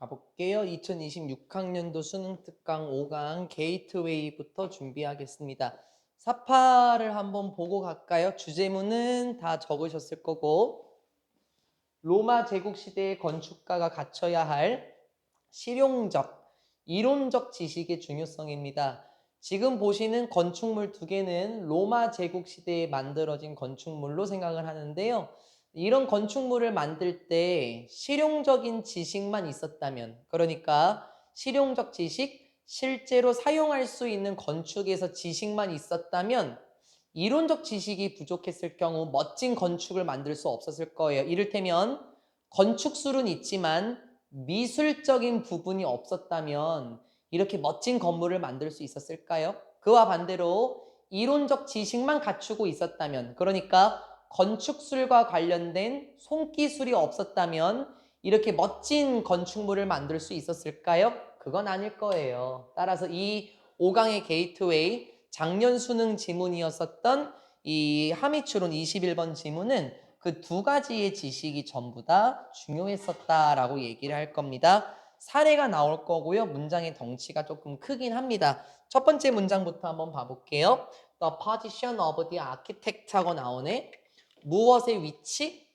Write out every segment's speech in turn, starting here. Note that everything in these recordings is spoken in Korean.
가볼게요. 2026학년도 수능 특강 5강 게이트웨이부터 준비하겠습니다. 사파를 한번 보고 갈까요? 주제문은 다 적으셨을 거고 로마 제국 시대의 건축가가 갖춰야 할 실용적, 이론적 지식의 중요성입니다. 지금 보시는 건축물 두 개는 로마 제국 시대에 만들어진 건축물로 생각을 하는데요. 이런 건축물을 만들 때 실용적인 지식만 있었다면, 그러니까 실용적 지식, 실제로 사용할 수 있는 건축에서 지식만 있었다면 이론적 지식이 부족했을 경우 멋진 건축을 만들 수 없었을 거예요. 이를테면 건축술은 있지만 미술적인 부분이 없었다면 이렇게 멋진 건물을 만들 수 있었을까요? 그와 반대로 이론적 지식만 갖추고 있었다면, 그러니까 건축술과 관련된 손기술이 없었다면 이렇게 멋진 건축물을 만들 수 있었을까요? 그건 아닐 거예요. 따라서 이 5강의 게이트웨이, 작년 수능 지문이었었던 이 하미추론 21번 지문은 그 두 가지의 지식이 전부 다 중요했었다라고 얘기를 할 겁니다. 사례가 나올 거고요. 문장의 덩치가 조금 크긴 합니다. 첫 번째 문장부터 한번 봐볼게요. The position of the architect하고 나오네. 무엇의 위치?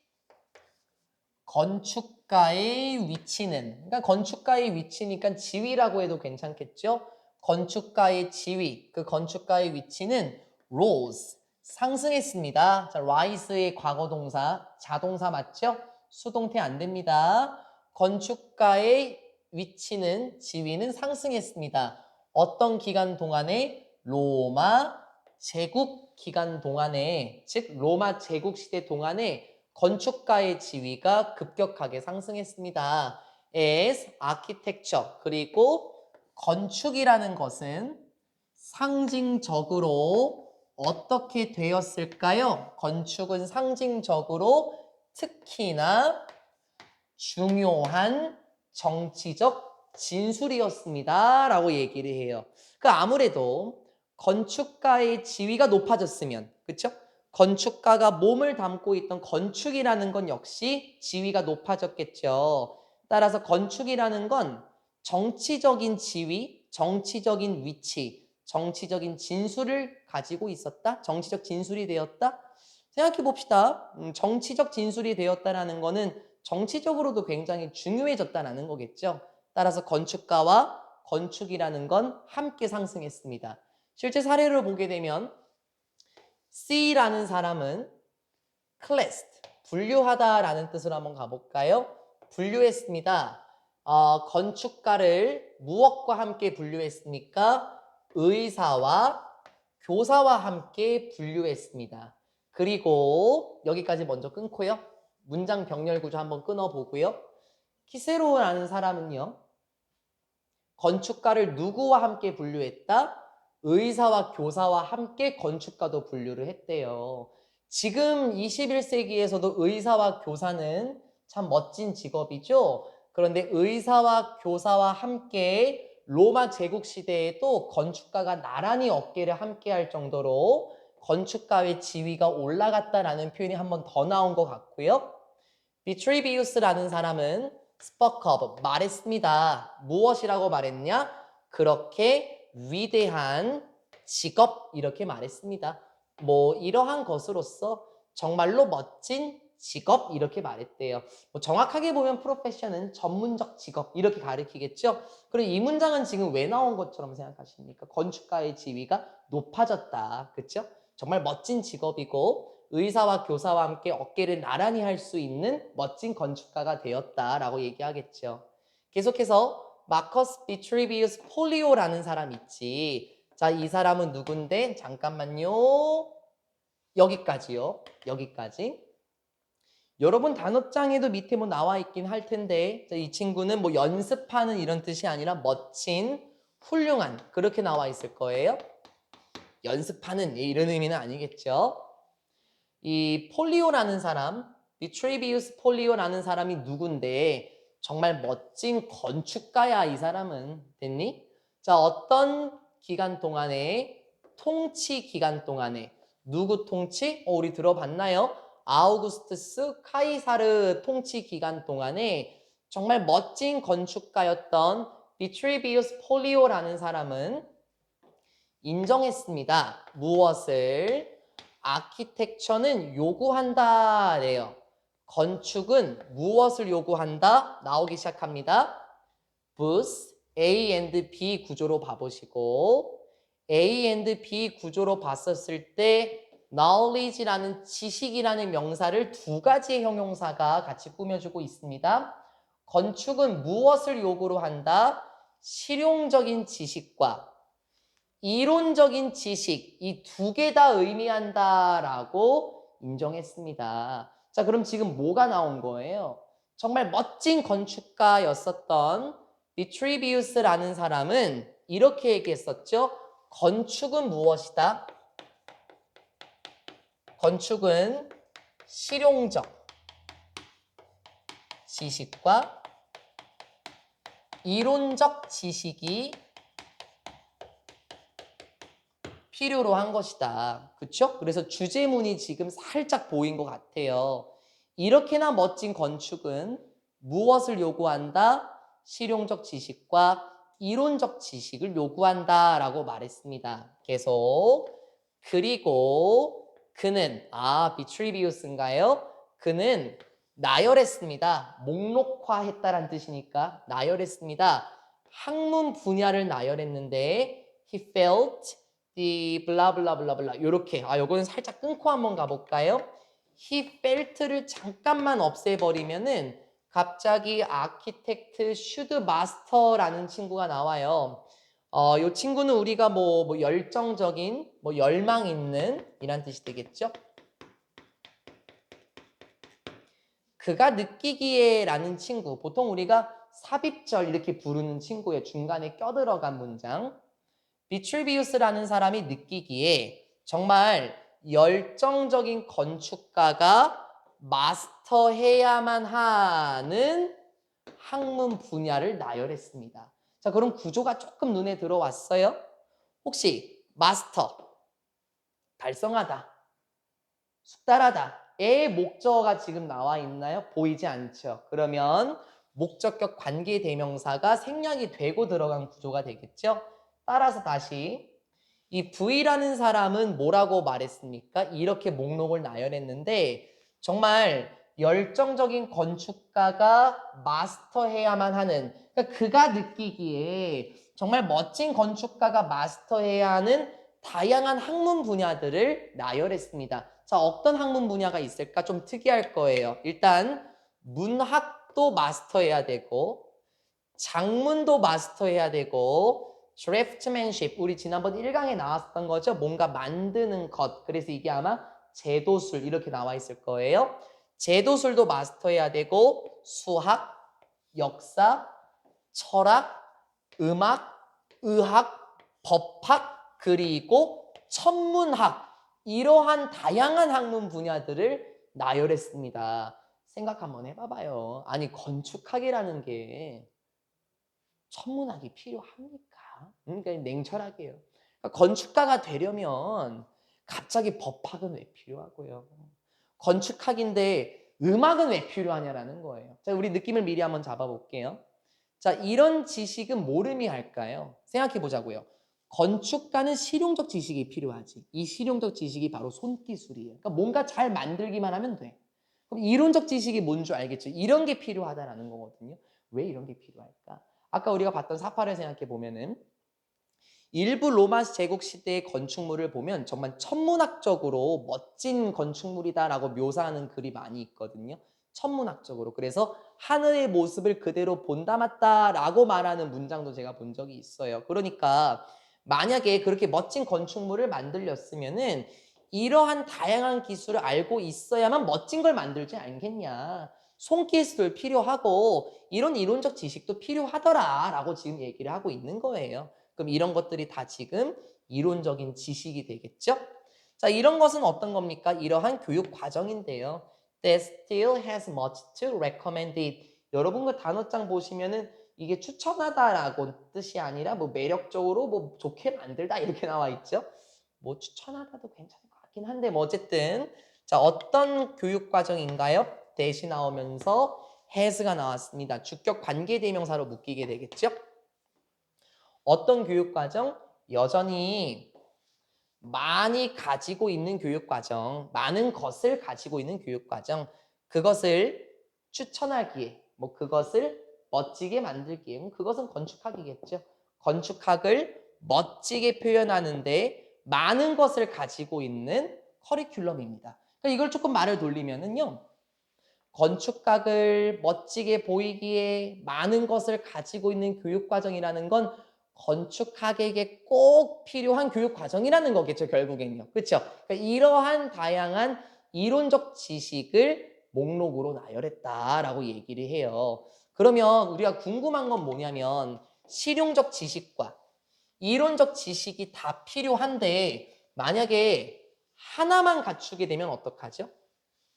건축가의 위치는, 그러니까 건축가의 위치니까 지위라고 해도 괜찮겠죠? 건축가의 지위, 그 건축가의 위치는 rose, 상승했습니다. 자, rise의 과거 동사, 자동사 맞죠? 수동태 안 됩니다. 건축가의 위치는, 지위는 상승했습니다. 어떤 기간 동안에? 로마 제국 기간 동안에, 즉 로마 제국 시대 동안에 건축가의 지위가 급격하게 상승했습니다. as architecture, 그리고 건축이라는 것은 상징적으로 어떻게 되었을까요? 건축은 상징적으로 특히나 중요한 정치적 진술이었습니다. 라고 얘기를 해요. 그 아무래도 건축가의 지위가 높아졌으면, 그쵸? 건축가가 몸을 담고 있던 건축이라는 건 역시 지위가 높아졌겠죠. 따라서 건축이라는 건 정치적인 지위, 정치적인 위치, 정치적인 진술을 가지고 있었다? 정치적 진술이 되었다? 생각해 봅시다. 정치적 진술이 되었다라는 거는 정치적으로도 굉장히 중요해졌다는 거겠죠. 따라서 건축가와 건축이라는 건 함께 상승했습니다. 실제 사례를 보게 되면 C라는 사람은 classed, 분류하다라는 뜻으로 한번 가볼까요? 분류했습니다. 건축가를 무엇과 함께 분류했습니까? 의사와 교사와 함께 분류했습니다. 그리고 여기까지 먼저 끊고요. 문장 병렬 구조 한번 끊어보고요. 키세로라는 사람은요. 건축가를 누구와 함께 분류했다? 의사와 교사와 함께 건축가도 분류를 했대요. 지금 21세기에서도 의사와 교사는 참 멋진 직업이죠. 그런데 의사와 교사와 함께 로마 제국 시대에도 건축가가 나란히 어깨를 함께 할 정도로 건축가의 지위가 올라갔다라는 표현이 한 번 더 나온 것 같고요. 비트리비우스라는 사람은 spoke of, 말했습니다. 무엇이라고 말했냐? 그렇게 위대한 직업, 이렇게 말했습니다. 뭐 이러한 것으로서 정말로 멋진 직업, 이렇게 말했대요. 뭐 정확하게 보면 프로페션은 전문적 직업, 이렇게 가리키겠죠. 그리고 이 문장은 지금 왜 나온 것처럼 생각하십니까? 건축가의 지위가 높아졌다. 그렇죠? 정말 멋진 직업이고 의사와 교사와 함께 어깨를 나란히 할 수 있는 멋진 건축가가 되었다라고 얘기하겠죠. 계속해서 마커스 비트리비우스 폴리오라는 사람 있지. 자, 이 사람은 누군데? 잠깐만요. 여기까지요. 여기까지. 여러분 단어장에도 밑에 뭐 나와 있긴 할 텐데 이 친구는 뭐 연습하는 이런 뜻이 아니라 멋진, 훌륭한 그렇게 나와 있을 거예요. 연습하는 이런 의미는 아니겠죠. 이 폴리오라는 사람, 비트리비우스 폴리오라는 사람이 누군데 정말 멋진 건축가야. 이 사람은 됐니? 자, 어떤 기간 동안에, 통치 기간 동안에 누구 통치? 우리 들어봤나요? 아우구스투스 카이사르 통치 기간 동안에 정말 멋진 건축가였던 비트리비우스 폴리오라는 사람은 인정했습니다. 무엇을? 아키텍처는 요구한다래요. 건축은 무엇을 요구한다? 나오기 시작합니다. booth, A and B 구조로 봐보시고 A and B 구조로 봤었을 때 knowledge라는 지식이라는 명사를 두 가지의 형용사가 같이 꾸며주고 있습니다. 건축은 무엇을 요구로 한다? 실용적인 지식과 이론적인 지식, 이 두 개 다 의미한다라고 인정했습니다. 자, 그럼 지금 뭐가 나온 거예요? 정말 멋진 건축가였었던 비트리비우스라는 사람은 이렇게 얘기했었죠. 건축은 무엇이다? 건축은 실용적 지식과 이론적 지식이 필요로 한 것이다. 그렇죠? 그래서 주제문이 지금 살짝 보인 것 같아요. 이렇게나 멋진 건축은 무엇을 요구한다? 실용적 지식과 이론적 지식을 요구한다라고 말했습니다. 계속. 그리고 그는 비트리비우스인가요? 그는 나열했습니다. 목록화했다란 뜻이니까 나열했습니다. 학문 분야를 나열했는데 he felt the blah blah blah blah 요렇게 요거는 살짝 끊고 한번 가볼까요? he felt를 잠깐만 없애버리면은 갑자기 architect should master라는 친구가 나와요. 요 친구는 우리가 뭐 열정적인, 열망 있는 이란 뜻이 되겠죠? 그가 느끼기에 라는 친구, 보통 우리가 삽입절 이렇게 부르는 친구의 중간에 껴들어간 문장. 비트리비우스라는 사람이 느끼기에 정말 열정적인 건축가가 마스터해야만 하는 학문 분야를 나열했습니다. 자, 그럼 구조가 조금 눈에 들어왔어요? 혹시 마스터, 달성하다, 숙달하다의 목적어가 지금 나와 있나요? 보이지 않죠? 그러면 목적격 관계대명사가 생략이 되고 들어간 구조가 되겠죠? 따라서 다시 이 V라는 사람은 뭐라고 말했습니까? 이렇게 목록을 나열했는데 정말 열정적인 건축가가 마스터해야만 하는 그러니까 그가 느끼기에 정말 멋진 건축가가 마스터해야 하는 다양한 학문 분야들을 나열했습니다. 자, 어떤 학문 분야가 있을까? 좀 특이할 거예요. 일단 문학도 마스터해야 되고 장문도 마스터해야 되고 드래프트맨십 우리 지난번 1강에 나왔던 거죠. 뭔가 만드는 것. 그래서 이게 아마 제도술 이렇게 나와 있을 거예요. 제도술도 마스터해야 되고 수학, 역사, 철학, 음악, 의학, 법학 그리고 천문학 이러한 다양한 학문 분야들을 나열했습니다. 생각 한번 해봐봐요. 아니 건축학이라는 게 천문학이 필요합니까? 그러니까 냉철하게요. 그러니까 건축가가 되려면 갑자기 법학은 왜 필요하고요? 건축학인데 음악은 왜 필요하냐라는 거예요. 자, 우리 느낌을 미리 한번 잡아볼게요. 자, 이런 지식은 뭘 의미할까요? 생각해 보자고요. 건축가는 실용적 지식이 필요하지. 이 실용적 지식이 바로 손기술이에요. 그러니까 뭔가 잘 만들기만 하면 돼. 그럼 이론적 지식이 뭔 줄 알겠죠? 이런 게 필요하다라는 거거든요. 왜 이런 게 필요할까? 아까 우리가 봤던 사파를 생각해 보면은 일부 로마 제국 시대의 건축물을 보면 정말 천문학적으로 멋진 건축물이다라고 묘사하는 글이 많이 있거든요. 천문학적으로. 그래서 하늘의 모습을 그대로 본닮았다라고 말하는 문장도 제가 본 적이 있어요. 그러니까 만약에 그렇게 멋진 건축물을 만들렸으면은 이러한 다양한 기술을 알고 있어야만 멋진 걸 만들지 않겠냐. 손기술 필요하고 이런 이론적 지식도 필요하더라라고 지금 얘기를 하고 있는 거예요. 그럼 이런 것들이 다 지금 이론적인 지식이 되겠죠? 자, 이런 것은 어떤 겁니까? 이러한 교육 과정인데요. That still has much to recommend it. 여러분 그 단어장 보시면은 이게 추천하다라고 뜻이 아니라 뭐 매력적으로 뭐 좋게 만들다 이렇게 나와 있죠. 뭐 추천하다도 괜찮을 것 같긴 한데 뭐 어쨌든 자, 어떤 교육 과정인가요? 대시 나오면서 has가 나왔습니다. 주격 관계대명사로 묶이게 되겠죠? 어떤 교육과정? 여전히 많이 가지고 있는 교육과정, 많은 것을 가지고 있는 교육과정, 그것을 추천하기에, 뭐 그것을 멋지게 만들기에, 그것은 건축학이겠죠. 건축학을 멋지게 표현하는데 많은 것을 가지고 있는 커리큘럼입니다. 그러니까 이걸 조금 말을 돌리면은요, 건축학을 멋지게 보이기에 많은 것을 가지고 있는 교육과정이라는 건 건축학에게 꼭 필요한 교육과정이라는 거겠죠, 결국엔요. 그렇죠? 그러니까 이러한 다양한 이론적 지식을 목록으로 나열했다라고 얘기를 해요. 그러면 우리가 궁금한 건 뭐냐면 실용적 지식과 이론적 지식이 다 필요한데 만약에 하나만 갖추게 되면 어떡하죠?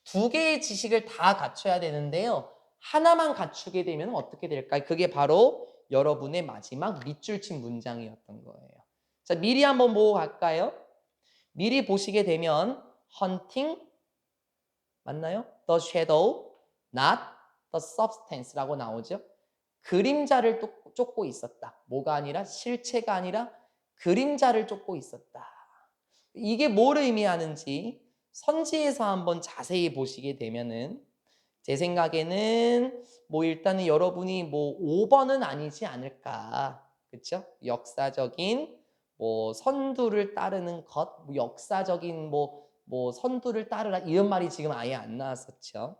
두 개의 지식을 다 갖춰야 되는데요. 하나만 갖추게 되면 어떻게 될까요? 그게 바로 여러분의 마지막 밑줄 친 문장이었던 거예요. 자, 미리 한번 보고 갈까요? 미리 보시게 되면 hunting 맞나요? The shadow, not the substance라고 나오죠. 그림자를 쫓고 있었다. 뭐가 아니라 실체가 아니라 그림자를 쫓고 있었다. 이게 뭘 의미하는지 선지에서 한번 자세히 보시게 되면은 제 생각에는 뭐 일단은 여러분이 뭐 5번은 아니지 않을까. 그렇죠? 역사적인 뭐 선두를 따르는 것, 뭐 역사적인 뭐 선두를 따르라 이런 말이 지금 아예 안 나왔었죠.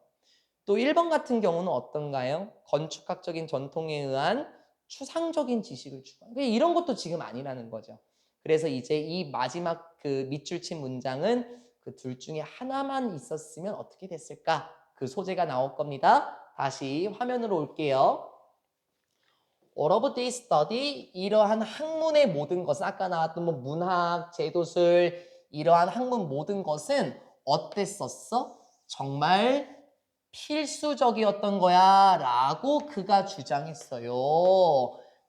또 1번 같은 경우는 어떤가요? 건축학적인 전통에 의한 추상적인 지식을 추구하는 이런 것도 지금 아니라는 거죠. 그래서 이제 이 마지막 그 밑줄 친 문장은 그 둘 중에 하나만 있었으면 어떻게 됐을까? 그 소재가 나올 겁니다. 다시 화면으로 올게요. All of this study, 이러한 학문의 모든 것은 아까 나왔던 뭐 문학, 제도술, 이러한 학문 모든 것은 어땠었어? 정말 필수적이었던 거야 라고 그가 주장했어요.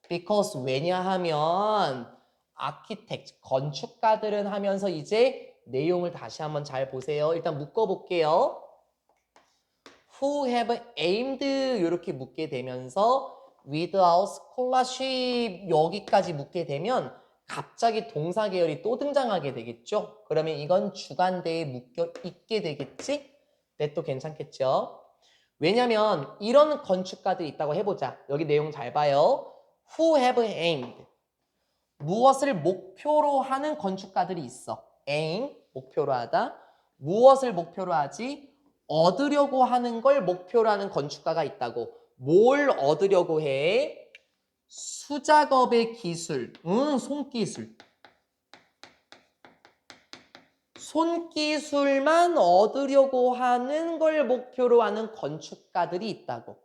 Because 왜냐하면 아키텍트, 건축가들은 하면서 이제 내용을 다시 한번 잘 보세요. 일단 묶어볼게요. Who have aimed 이렇게 묶게 되면서 without scholarship 여기까지 묶게 되면 갑자기 동사 계열이 또 등장하게 되겠죠. 그러면 이건 주관대에 묶여 있게 되겠지? 네, 또 괜찮겠죠? 왜냐면 이런 건축가들이 있다고 해보자. 여기 내용 잘 봐요. Who have aimed 무엇을 목표로 하는 건축가들이 있어. aim, 목표로 하다. 무엇을 목표로 하지? 얻으려고 하는 걸 목표로 하는 건축가가 있다고. 뭘 얻으려고 해? 수작업의 기술, 손기술. 손기술만 얻으려고 하는 걸 목표로 하는 건축가들이 있다고.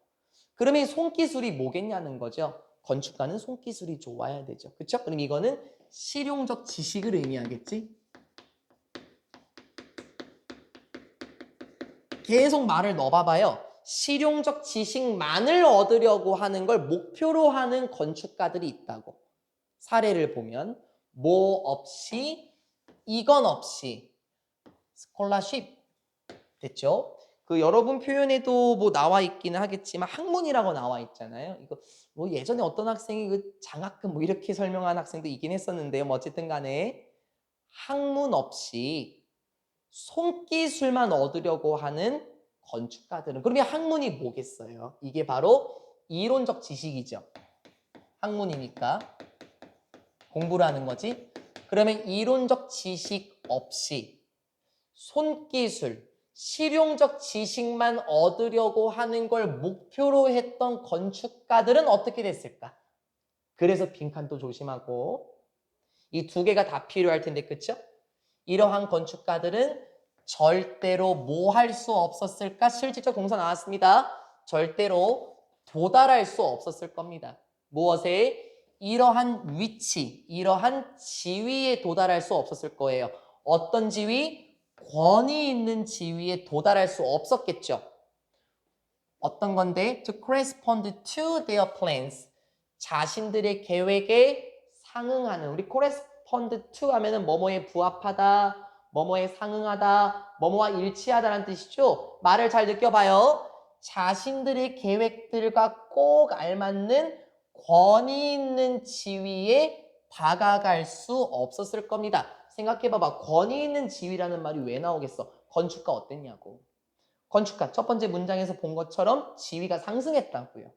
그러면 손기술이 뭐겠냐는 거죠. 건축가는 손기술이 좋아야 되죠. 그렇죠? 그럼 이거는 실용적 지식을 의미하겠지? 계속 말을 넣어봐봐요. 실용적 지식만을 얻으려고 하는 걸 목표로 하는 건축가들이 있다고. 사례를 보면 뭐 없이 이건 없이 스콜라쉽 됐죠? 그 여러분 표현에도 뭐 나와 있기는 하겠지만 학문이라고 나와 있잖아요. 이거 뭐 예전에 어떤 학생이 그 장학금 뭐 이렇게 설명한 학생도 있긴 했었는데요. 뭐 어쨌든 간에 학문 없이 손기술만 얻으려고 하는 건축가들은 그러면 학문이 뭐겠어요? 이게 바로 이론적 지식이죠. 학문이니까 공부를 하는 거지. 그러면 이론적 지식 없이 손기술, 실용적 지식만 얻으려고 하는 걸 목표로 했던 건축가들은 어떻게 됐을까? 그래서 빈칸도 조심하고 이 두 개가 다 필요할 텐데 그쵸? 이러한 건축가들은 절대로 뭐 할 수 없었을까? 실질적 동사 나왔습니다. 절대로 도달할 수 없었을 겁니다. 무엇에? 이러한 위치, 이러한 지위에 도달할 수 없었을 거예요. 어떤 지위? 권위 있는 지위에 도달할 수 없었겠죠. 어떤 건데? To correspond to their plans. 자신들의 계획에 상응하는 우리 correspond to 하면은 뭐뭐에 부합하다, 뭐뭐에 상응하다, 뭐뭐와 일치하다라는 뜻이죠. 말을 잘 느껴봐요. 자신들의 계획들과 꼭 알맞는 권위 있는 지위에 다가갈 수 없었을 겁니다. 생각해봐봐. 권위 있는 지위라는 말이 왜 나오겠어? 건축가 어땠냐고. 건축가 첫 번째 문장에서 본 것처럼 지위가 상승했다고요.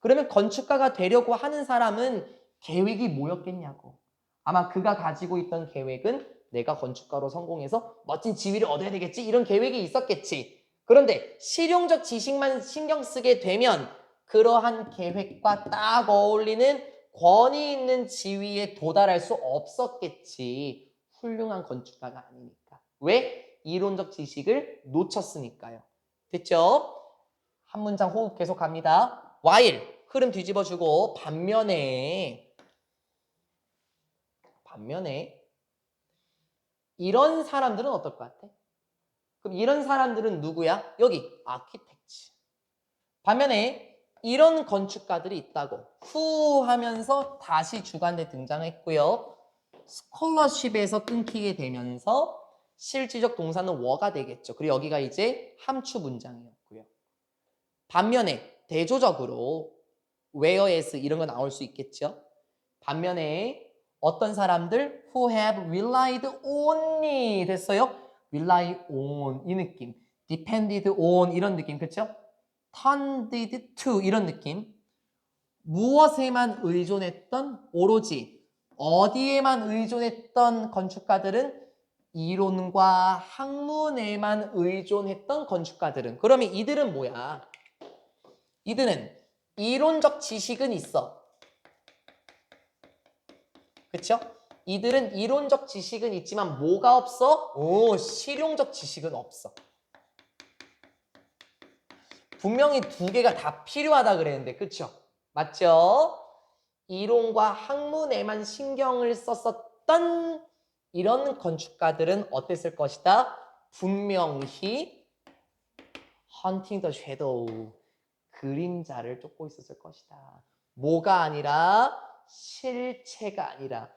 그러면 건축가가 되려고 하는 사람은 계획이 뭐였겠냐고. 아마 그가 가지고 있던 계획은 내가 건축가로 성공해서 멋진 지위를 얻어야 되겠지, 이런 계획이 있었겠지. 그런데 실용적 지식만 신경 쓰게 되면 그러한 계획과 딱 어울리는 권위 있는 지위에 도달할 수 없었겠지. 훌륭한 건축가가 아니니까. 왜? 이론적 지식을 놓쳤으니까요. 됐죠? 한 문장 호흡 계속 갑니다. while 흐름 뒤집어주고 반면에 이런 사람들은 어떨 것 같아? 그럼 이런 사람들은 누구야? 여기 아키텍트. 반면에 이런 건축가들이 있다고. 후 하면서 다시 주간대 등장했고요. 스콜러십에서 끊기게 되면서 실질적 동사는 워가 되겠죠. 그리고 여기가 이제 함추 문장이었고요. 반면에 대조적으로 whereas 이런 거 나올 수 있겠죠. 반면에 어떤 사람들 who have relied only 됐어요. rely on 이 느낌, depended on 이런 느낌, 그렇죠? tended to 이런 느낌. 무엇에만 의존했던, 오로지 어디에만 의존했던 건축가들은 이론과 학문에만 의존했던 건축가들은, 그러면 이들은 뭐야? 이들은 이론적 지식은 있어. 그쵸? 이들은 이론적 지식은 있지만 뭐가 없어? 실용적 지식은 없어. 분명히 두 개가 다 필요하다 그랬는데, 그쵸? 맞죠? 이론과 학문에만 신경을 썼었던 이런 건축가들은 어땠을 것이다? 분명히 hunting the shadow, 그림자를 쫓고 있었을 것이다. 뭐가 아니라 실체가 아니라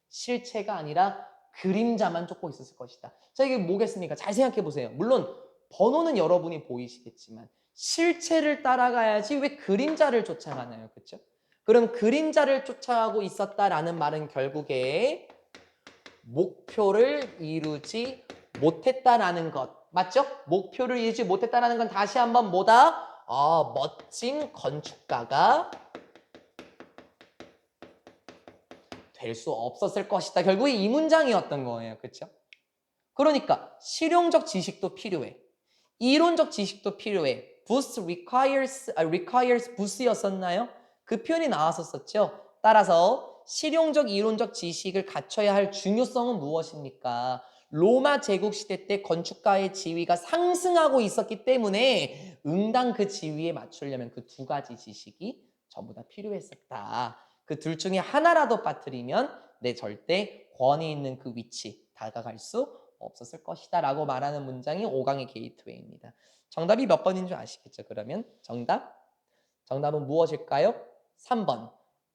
실체가 아니라 그림자만 쫓고 있었을 것이다. 자, 이게 뭐겠습니까? 잘 생각해 보세요. 물론 번호는 여러분이 보이시겠지만 실체를 따라가야지 왜 그림자를 쫓아가나요? 그렇죠? 그럼 그림자를 쫓아가고 있었다라는 말은 결국에 목표를 이루지 못했다라는 것. 맞죠? 목표를 이루지 못했다라는 건 다시 한번 뭐다? 멋진 건축가가 될 수 없었을 것이다. 결국에 이 문장이었던 거예요. 그렇죠? 그러니까 실용적 지식도 필요해. 이론적 지식도 필요해. boost requires boost였었나요? 그 표현이 나왔었죠. 따라서 실용적 이론적 지식을 갖춰야 할 중요성은 무엇입니까? 로마 제국 시대 때 건축가의 지위가 상승하고 있었기 때문에 응당 그 지위에 맞추려면 그 두 가지 지식이 전부 다 필요했었다. 그 둘 중에 하나라도 빠뜨리면 내 절대 권위 있는 그 위치 다가갈 수 없었을 것이다 라고 말하는 문장이 5강의 게이트웨이입니다. 정답이 몇 번인 줄 아시겠죠? 그러면 정답은 무엇일까요? 3번.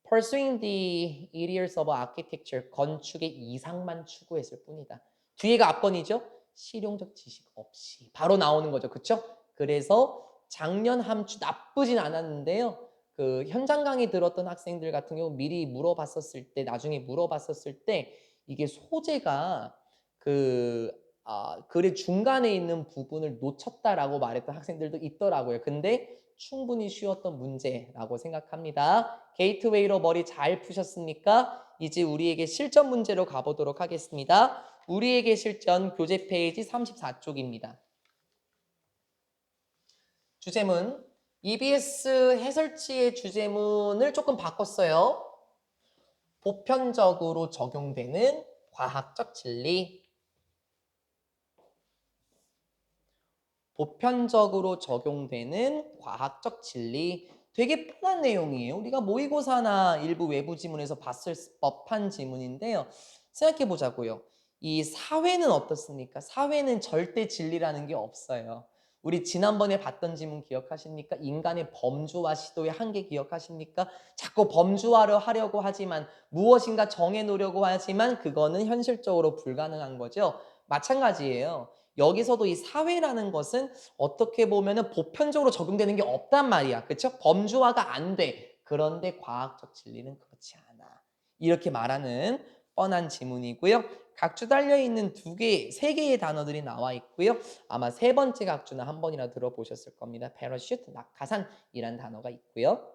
Pursuing the ideals of architecture, 건축의 이상만 추구했을 뿐이다. 뒤에가 앞번이죠? 실용적 지식 없이 바로 나오는 거죠. 그렇죠? 그래서 작년 함추 나쁘진 않았는데요. 그 현장 강의 들었던 학생들 같은 경우 미리 물어봤었을 때, 나중에 물어봤었을 때 이게 소재가 글의 중간에 있는 부분을 놓쳤다라고 말했던 학생들도 있더라고요. 근데 충분히 쉬웠던 문제라고 생각합니다. 게이트웨이로 머리 잘 푸셨습니까? 이제 우리에게 실전 문제로 가보도록 하겠습니다. 우리에게 실전 교재 페이지 34쪽입니다. 주제문, EBS 해설지의 주제문을 조금 바꿨어요. 보편적으로 적용되는 과학적 진리. 보편적으로 적용되는 과학적 진리. 되게 뻔한 내용이에요. 우리가 모의고사나 일부 외부 지문에서 봤을 법한 지문인데요. 생각해 보자고요. 이 사회는 어떻습니까? 사회는 절대 진리라는 게 없어요. 우리 지난번에 봤던 지문 기억하십니까? 인간의 범주와 시도의 한계 기억하십니까? 자꾸 범주화를 하려고 하지만, 무엇인가 정해놓으려고 하지만 그거는 현실적으로 불가능한 거죠. 마찬가지예요. 여기서도 이 사회라는 것은 어떻게 보면은 보편적으로 적용되는 게 없단 말이야. 그쵸? 범주화가 안 돼. 그런데 과학적 진리는 그렇지 않아. 이렇게 말하는 뻔한 지문이고요. 각주 달려있는 세 개의 단어들이 나와 있고요. 아마 세 번째 각주는 한 번이나 들어보셨을 겁니다. parachute, 낙하산이란 단어가 있고요.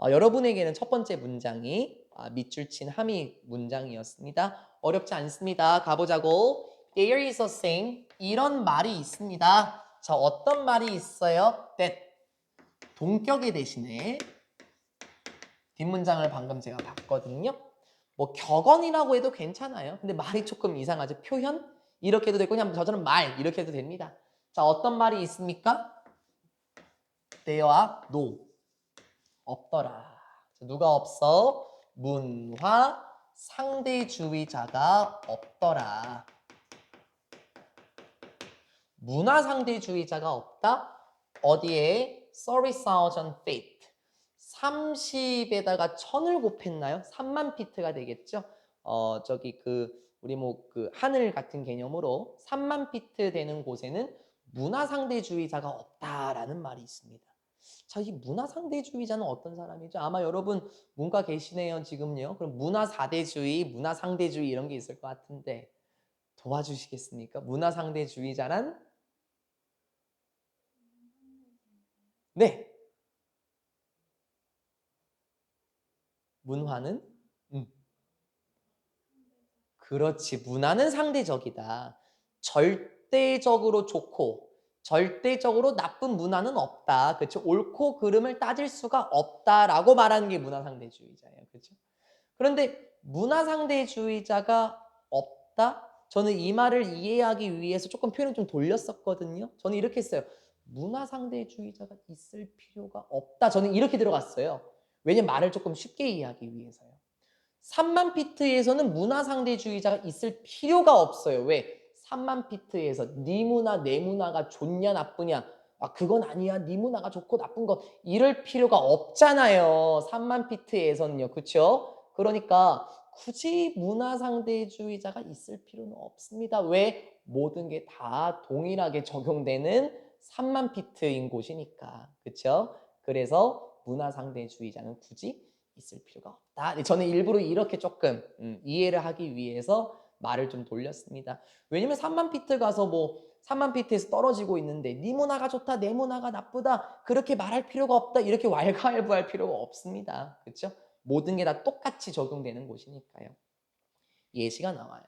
여러분에게는 첫 번째 문장이 밑줄 친 함의 문장이었습니다. 어렵지 않습니다. 가보자고. There is a saying. 이런 말이 있습니다. 자, 어떤 말이 있어요? that. 동격의 대신에 뒷문장을 방금 제가 봤거든요. 뭐 격언이라고 해도 괜찮아요. 근데 말이 조금 이상하죠. 표현? 이렇게 해도 되고 그냥 저처럼 말 이렇게 해도 됩니다. 자, 어떤 말이 있습니까? There are no. 없더라. 누가 없어? 문화 상대주의자가 없더라. 문화 상대주의자가 없다? 어디에? 30,000 feet. 30에다가 1000을 곱했나요? 3만 피트가 되겠죠? 우리 하늘 같은 개념으로 3만 피트 되는 곳에는 문화 상대주의자가 없다라는 말이 있습니다. 자, 이 문화 상대주의자는 어떤 사람이죠? 아마 여러분 문과 계시네요, 지금요. 그럼 문화 사대주의, 문화 상대주의 이런 게 있을 것 같은데 도와주시겠습니까? 문화 상대주의자란? 네. 문화는? 그렇지. 문화는 상대적이다. 절대적으로 좋고 절대적으로 나쁜 문화는 없다. 그렇죠? 옳고 그름을 따질 수가 없다라고 말하는 게 문화 상대주의자예요. 그렇죠? 그런데 문화 상대주의자가 없다? 저는 이 말을 이해하기 위해서 조금 표현을 좀 돌렸었거든요. 저는 이렇게 했어요. 문화 상대주의자가 있을 필요가 없다. 저는 이렇게 들어갔어요. 왜냐면 말을 조금 쉽게 이해하기 위해서요. 3만 피트에서는 문화 상대주의자가 있을 필요가 없어요. 왜? 3만 피트에서 네 문화, 내 문화가 좋냐 나쁘냐 그건 아니야. 네 문화가 좋고 나쁜 것 이럴 필요가 없잖아요. 3만 피트에서는요. 그렇죠? 그러니까 굳이 문화 상대주의자가 있을 필요는 없습니다. 왜? 모든 게 다 동일하게 적용되는 3만 피트인 곳이니까. 그렇죠? 그래서 문화 상대주의자는 굳이 있을 필요가 없다. 저는 일부러 이렇게 조금 이해를 하기 위해서 말을 좀 돌렸습니다. 왜냐면 3만 피트 가서 3만 피트에서 떨어지고 있는데 네 문화가 좋다, 내 문화가 나쁘다 그렇게 말할 필요가 없다. 이렇게 왈가왈부할 필요가 없습니다. 그렇죠? 모든 게 다 똑같이 적용되는 곳이니까요. 예시가 나와요.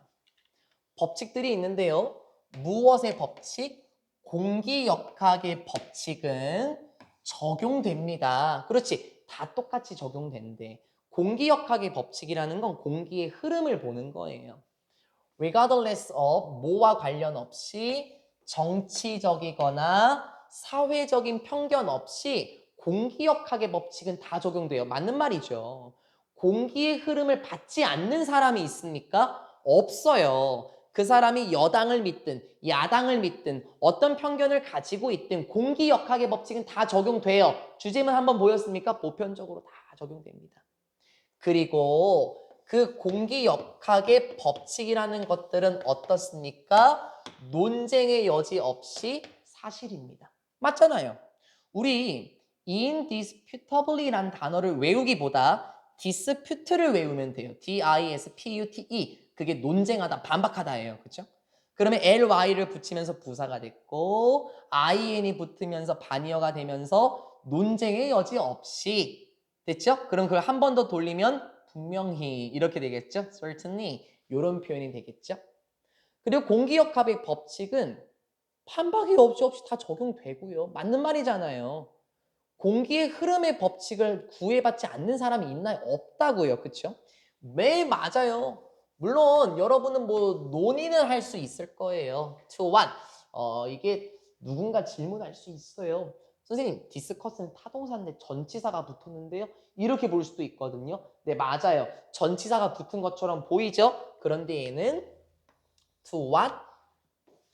법칙들이 있는데요. 무엇의 법칙? 공기역학의 법칙은 적용됩니다. 그렇지. 다 똑같이 적용되는데 공기역학의 법칙이라는 건 공기의 흐름을 보는 거예요. regardless of 뭐와 관련 없이 정치적이거나 사회적인 편견 없이 공기역학의 법칙은 다 적용돼요. 맞는 말이죠. 공기의 흐름을 받지 않는 사람이 있습니까? 없어요. 그 사람이 여당을 믿든 야당을 믿든 어떤 편견을 가지고 있든 공기역학의 법칙은 다 적용돼요. 주제문 한번 보였습니까? 보편적으로 다 적용됩니다. 그리고 그 공기역학의 법칙이라는 것들은 어떻습니까? 논쟁의 여지 없이 사실입니다. 맞잖아요. 우리 indisputably라는 단어를 외우기보다 dispute를 외우면 돼요. D-I-S-P-U-T-E. 그게 논쟁하다, 반박하다예요. 그렇죠? 그러면 ly를 붙이면서 부사가 됐고 in이 붙으면서 반의어가 되면서 논쟁의 여지 없이 됐죠? 그럼 그걸 한 번 더 돌리면 분명히 이렇게 되겠죠? certainly 이런 표현이 되겠죠? 그리고 공기역학의 법칙은 반박이 없이 다 적용되고요. 맞는 말이잖아요. 공기의 흐름의 법칙을 구애받지 않는 사람이 있나요? 없다고요. 그렇죠? 네, 맞아요. 물론 여러분은 논의는 할 수 있을 거예요. to what? 이게 누군가 질문할 수 있어요. 선생님, 디스커스는 타동사인데 전치사가 붙었는데요. 이렇게 볼 수도 있거든요. 네, 맞아요. 전치사가 붙은 것처럼 보이죠? 그런데 얘는 to what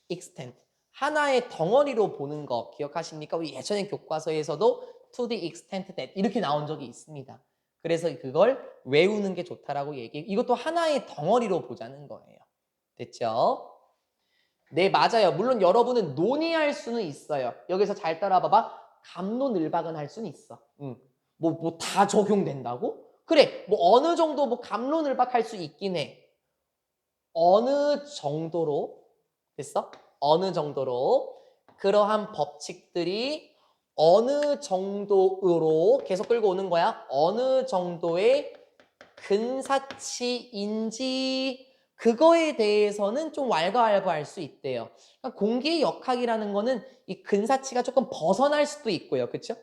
extent. 하나의 덩어리로 보는 거 기억하십니까? 우리 예전에 교과서에서도 to the extent that 이렇게 나온 적이 있습니다. 그래서 그걸 외우는 게 좋다라고 이것도 하나의 덩어리로 보자는 거예요. 됐죠? 네, 맞아요. 물론 여러분은 논의할 수는 있어요. 여기서 잘 따라봐봐. 갑론을박은 할 수는 있어. 뭐 다 적용된다고? 그래, 뭐 어느 정도 뭐 갑론을박 할 수 있긴 해. 어느 정도로, 됐어? 어느 정도로 그러한 법칙들이 어느 정도로 계속 끌고 오는 거야? 어느 정도의 근사치인지 그거에 대해서는 좀 왈가왈부할 수 있대요. 그러니까 공기의 역학이라는 거는 이 근사치가 조금 벗어날 수도 있고요. 그렇죠?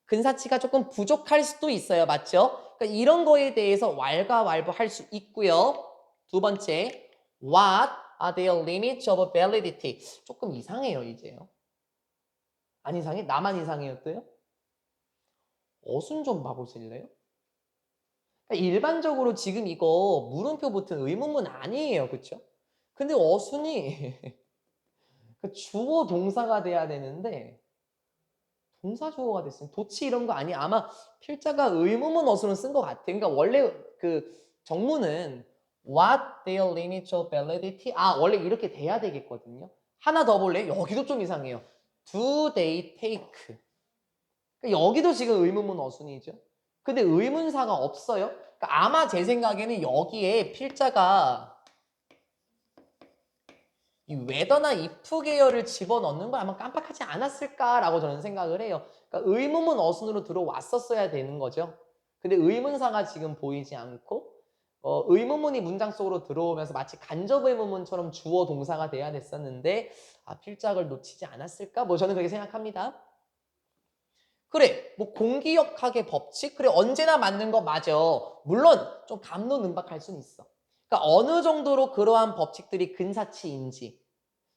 근사치가 조금 부족할 수도 있어요. 맞죠? 그러니까 이런 거에 대해서 왈가왈부할 수 있고요. 두 번째, what are their limits of validity? 조금 이상해요, 이제요. 안 이상해? 나만 이상해요, 또요? 어순 좀 봐보실래요? 그러니까 일반적으로 지금 이거 물음표 붙은 의문문 아니에요. 그쵸? 근데 어순이 주어 동사가 돼야 되는데 동사 주어가 됐어요. 도치 이런 거 아니야. 아마 필자가 의문문 어순을 쓴 것 같아요. 그러니까 원래 그 정문은 what their limits of validity 원래 이렇게 돼야 되겠거든요. 하나 더 볼래? 여기도 좀 이상해요. do they take 그러니까 여기도 지금 의문문 어순이죠. 근데 의문사가 없어요. 그러니까 아마 제 생각에는 여기에 필자가 이 whether나 if 계열을 집어넣는 걸 아마 깜빡하지 않았을까라고 저는 생각을 해요. 그러니까 의문문 어순으로 들어왔었어야 되는 거죠. 근데 의문사가 지금 보이지 않고 의문문이 문장 속으로 들어오면서 마치 간접 의문문처럼 주어 동사가 돼야 됐었는데 필작을 놓치지 않았을까? 뭐 저는 그렇게 생각합니다. 그래, 뭐 공기역학의 법칙? 그래, 언제나 맞는 거 맞아. 물론 좀 갑론음박할 수는 있어. 그러니까 어느 정도로 그러한 법칙들이 근사치인지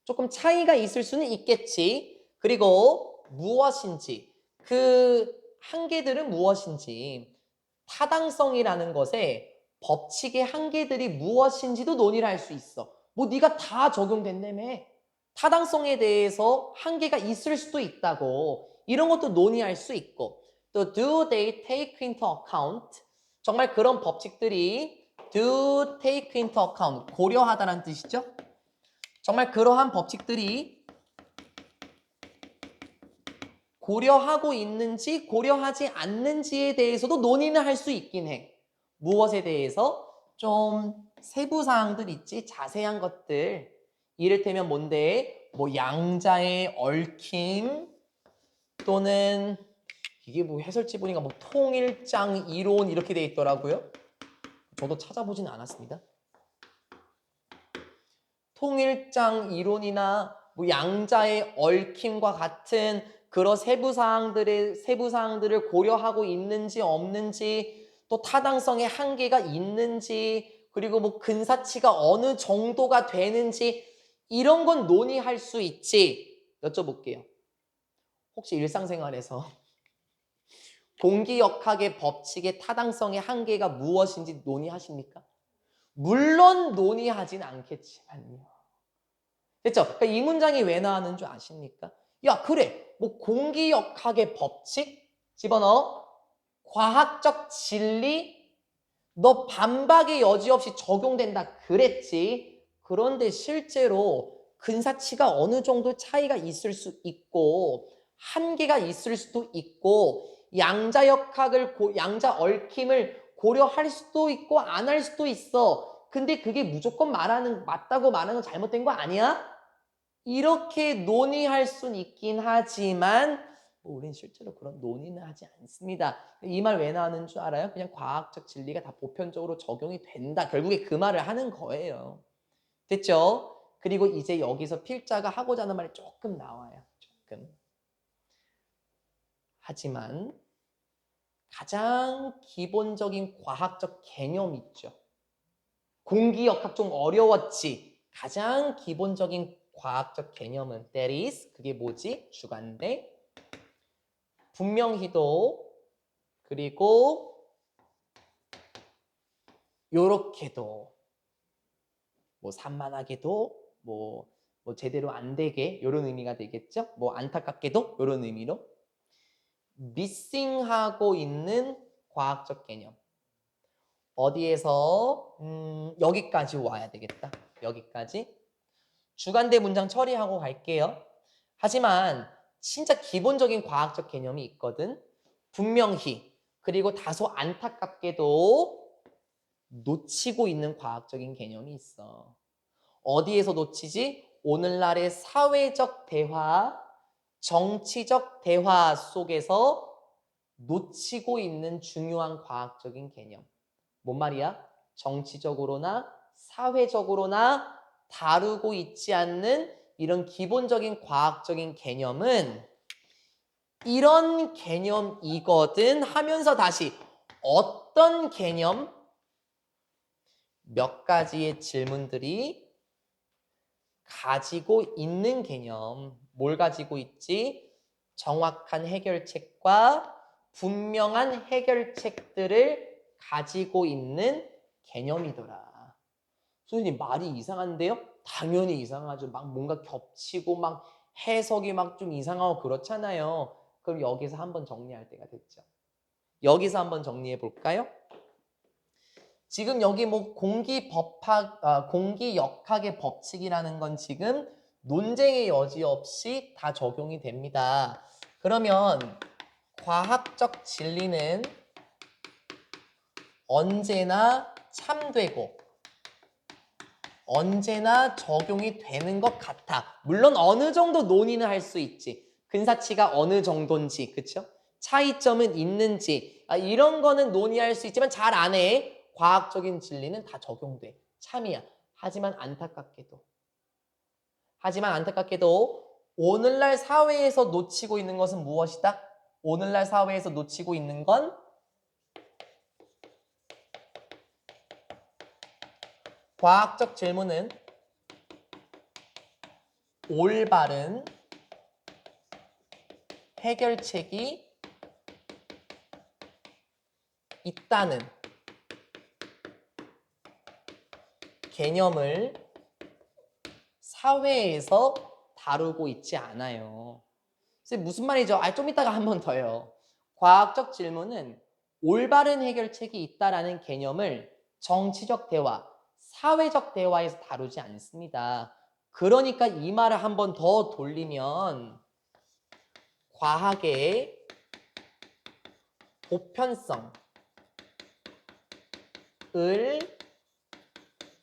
조금 차이가 있을 수는 있겠지. 그리고 무엇인지, 그 한계들은 무엇인지, 타당성이라는 것에 법칙의 한계들이 무엇인지도 논의를 할 수 있어. 뭐 네가 다 적용된다며. 타당성에 대해서 한계가 있을 수도 있다고. 이런 것도 논의할 수 있고. 또 do they take into account? 정말 그런 법칙들이 do take into account, 고려하다라는 뜻이죠. 정말 그러한 법칙들이 고려하고 있는지 고려하지 않는지에 대해서도 논의는 할 수 있긴 해. 무엇에 대해서? 좀 세부 사항들 있지, 자세한 것들. 이를테면 뭔데? 뭐 양자의 얽힘 또는 이게 뭐 해설지 보니까 뭐 통일장 이론 이렇게 돼 있더라고요. 저도 찾아보진 않았습니다. 통일장 이론이나 뭐 양자의 얽힘과 같은 그런 세부 사항들을 고려하고 있는지 없는지, 또 타당성의 한계가 있는지, 그리고 뭐 근사치가 어느 정도가 되는지 이런 건 논의할 수 있지. 여쭤볼게요. 혹시 일상생활에서 공기역학의 법칙의 타당성의 한계가 무엇인지 논의하십니까? 물론 논의하진 않겠지만요. 됐죠? 그러니까 이 문장이 왜 나왔는 줄 아십니까? 야, 그래. 뭐 공기역학의 법칙 집어넣어. 과학적 진리 너 반박의 여지 없이 적용된다 그랬지. 그런데 실제로 근사치가 어느 정도 차이가 있을 수 있고 한계가 있을 수도 있고 양자 얽힘을 고려할 수도 있고 안 할 수도 있어. 근데 그게 무조건 맞다고 말하는 건 잘못된 거 아니야? 이렇게 논의할 수는 있긴 하지만 우린 실제로 그런 논의는 하지 않습니다. 이 말 왜 나왔는 줄 알아요? 그냥 과학적 진리가 다 보편적으로 적용이 된다. 결국에 그 말을 하는 거예요. 됐죠? 그리고 이제 여기서 필자가 하고자 하는 말이 조금 나와요. 조금. 하지만 가장 기본적인 과학적 개념 있죠. 공기역학 좀 어려웠지. 가장 기본적인 과학적 개념은 that is, 그게 뭐지? 주관대, 분명히도, 그리고 요렇게도, 뭐 산만하게도, 뭐 제대로 안 되게 이런 의미가 되겠죠? 뭐 안타깝게도 이런 의미로 미싱하고 있는 과학적 개념. 어디에서 여기까지 와야 되겠다. 여기까지. 주관대 문장 처리하고 갈게요. 하지만 진짜 기본적인 과학적 개념이 있거든. 분명히 그리고 다소 안타깝게도 놓치고 있는 과학적인 개념이 있어. 어디에서 놓치지? 오늘날의 사회적 대화, 정치적 대화 속에서 놓치고 있는 중요한 과학적인 개념. 뭔 말이야? 정치적으로나 사회적으로나 다루고 있지 않는 이런 기본적인 과학적인 개념은 이런 개념이거든 하면서 다시 어떤 개념? 몇 가지의 질문들이 가지고 있는 개념. 뭘 가지고 있지? 정확한 해결책과 분명한 해결책들을 가지고 있는 개념이더라. 선생님 말이 이상한데요? 당연히 이상하죠. 막 뭔가 겹치고 막 해석이 막 좀 이상하고 그렇잖아요. 그럼 여기서 한번 정리할 때가 됐죠. 여기서 한번 정리해 볼까요? 지금 여기 뭐 공기역학의 법칙이라는 건 지금 논쟁의 여지 없이 다 적용이 됩니다. 그러면 과학적 진리는 언제나 참되고 언제나 적용이 되는 것 같아. 물론 어느 정도 논의는 할 수 있지. 근사치가 어느 정도인지, 그쵸? 차이점은 있는지, 이런 거는 논의할 수 있지만 잘 안 해. 과학적인 진리는 다 적용돼. 참이야. 하지만 안타깝게도 오늘날 사회에서 놓치고 있는 것은 무엇이다? 오늘날 사회에서 놓치고 있는 건 과학적 질문은 올바른 해결책이 있다는 개념을 사회에서 다루고 있지 않아요. 선생님 무슨 말이죠? 좀 이따가 한 번 더요. 과학적 질문은 올바른 해결책이 있다라는 개념을 정치적 대화, 사회적 대화에서 다루지 않습니다. 그러니까 이 말을 한 번 더 돌리면 과학의 보편성을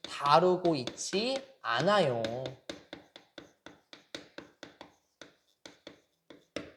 다루고 있지 않아요.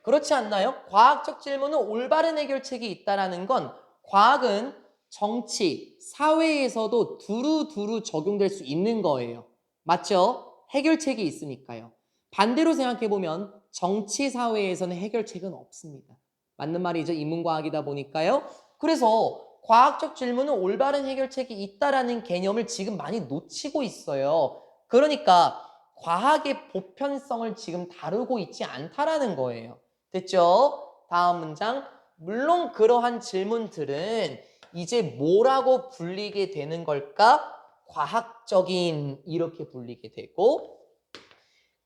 그렇지 않나요? 과학적 질문은 올바른 해결책이 있다라는 건 과학은 정치, 사회에서도 두루두루 적용될 수 있는 거예요. 맞죠? 해결책이 있으니까요. 반대로 생각해보면 정치, 사회에서는 해결책은 없습니다. 맞는 말이죠. 인문과학이다 보니까요. 그래서 과학적 질문은 올바른 해결책이 있다라는 개념을 지금 많이 놓치고 있어요. 그러니까 과학의 보편성을 지금 다루고 있지 않다라는 거예요. 됐죠? 다음 문장. 물론 그러한 질문들은 이제 뭐라고 불리게 되는 걸까? 과학적인 이렇게 불리게 되고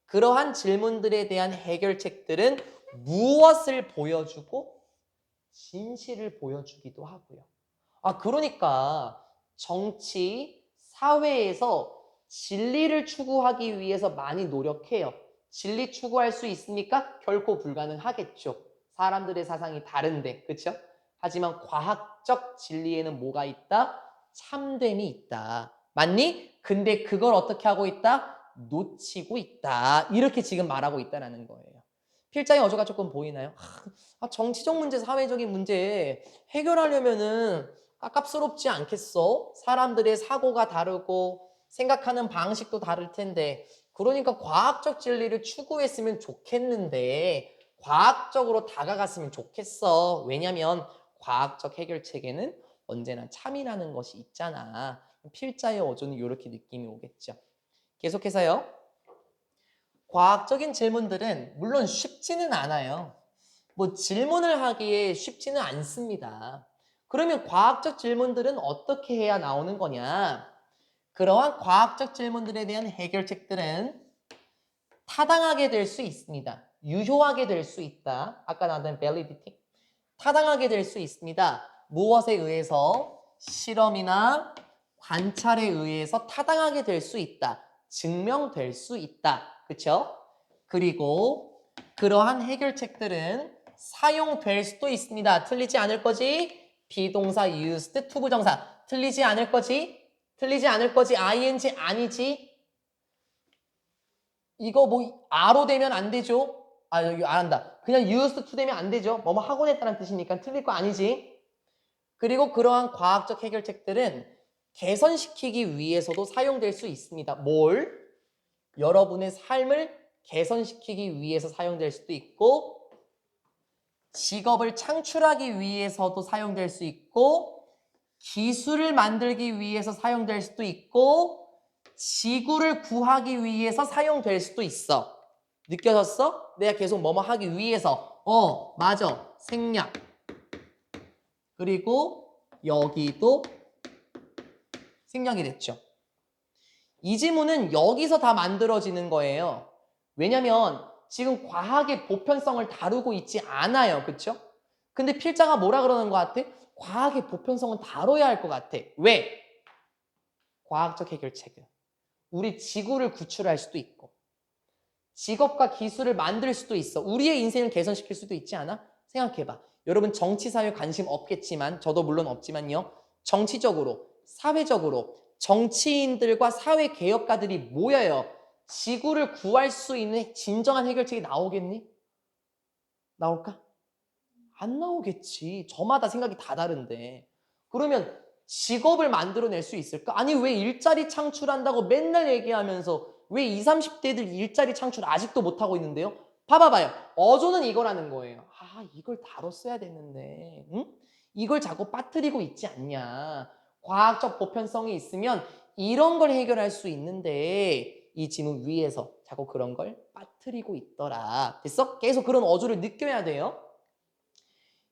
그러한 질문들에 대한 해결책들은 무엇을 보여주고 진실을 보여주기도 하고요. 그러니까 정치, 사회에서 진리를 추구하기 위해서 많이 노력해요. 진리 추구할 수 있습니까? 결코 불가능하겠죠. 사람들의 사상이 다른데, 그렇죠? 하지만 과학적 진리에는 뭐가 있다? 참됨이 있다. 맞니? 근데 그걸 어떻게 하고 있다? 놓치고 있다. 이렇게 지금 말하고 있다는 거예요. 필자의 어조가 조금 보이나요? 정치적 문제, 사회적인 문제 해결하려면은 깝깝스럽지 않겠어? 사람들의 사고가 다르고 생각하는 방식도 다를 텐데 그러니까 과학적 진리를 추구했으면 좋겠는데 과학적으로 다가갔으면 좋겠어. 왜냐면 과학적 해결책에는 언제나 참이라는 것이 있잖아. 필자의 어조는 이렇게 느낌이 오겠죠. 계속해서요. 과학적인 질문들은 물론 쉽지는 않아요. 뭐 질문을 하기에 쉽지는 않습니다. 그러면 과학적 질문들은 어떻게 해야 나오는 거냐? 그러한 과학적 질문들에 대한 해결책들은 타당하게 될 수 있습니다. 유효하게 될 수 있다. 아까 나왔던 validity. 타당하게 될 수 있습니다. 무엇에 의해서? 실험이나 관찰에 의해서 타당하게 될 수 있다. 증명될 수 있다. 그쵸? 그리고 그러한 해결책들은 사용될 수도 있습니다. 틀리지 않을 거지? 비동사 used 투부정사 틀리지 않을 거지? 틀리지 않을 거지? ing 아니지? 이거 뭐 아로 되면 안 되죠? 아 여기 안 한다. 그냥 used to 되면 안 되죠. 뭐뭐 하곤 했다는 뜻이니까 틀릴 거 아니지? 그리고 그러한 과학적 해결책들은 개선시키기 위해서도 사용될 수 있습니다. 뭘? 여러분의 삶을 개선시키기 위해서 사용될 수도 있고 직업을 창출하기 위해서도 사용될 수 있고 기술을 만들기 위해서 사용될 수도 있고 지구를 구하기 위해서 사용될 수도 있어. 느껴졌어? 내가 계속 뭐뭐 하기 위해서. 맞아. 생략. 그리고 여기도 생략이 됐죠. 이 지문은 여기서 다 만들어지는 거예요. 왜냐면 지금 과학의 보편성을 다루고 있지 않아요. 그쵸? 근데 필자가 뭐라 그러는 것 같아? 과학의 보편성은 다뤄야 할 것 같아. 왜? 과학적 해결책은 우리 지구를 구출할 수도 있고 직업과 기술을 만들 수도 있어. 우리의 인생을 개선시킬 수도 있지 않아? 생각해봐. 여러분 정치사회 관심 없겠지만 저도 물론 없지만요. 정치적으로, 사회적으로 정치인들과 사회개혁가들이 모여요. 지구를 구할 수 있는 진정한 해결책이 나오겠니? 나올까? 안 나오겠지. 저마다 생각이 다 다른데. 그러면 직업을 만들어낼 수 있을까? 아니 왜 일자리 창출한다고 맨날 얘기하면서 왜 20, 30대들 일자리 창출 아직도 못하고 있는데요? 봐봐봐요. 어조는 이거라는 거예요. 아 이걸 다뤘어야 됐는데 응? 이걸 자꾸 빠뜨리고 있지 않냐. 과학적 보편성이 있으면 이런 걸 해결할 수 있는데 이 지문 위에서 자꾸 그런 걸 빠뜨리고 있더라. 됐어? 계속 그런 어조를 느껴야 돼요.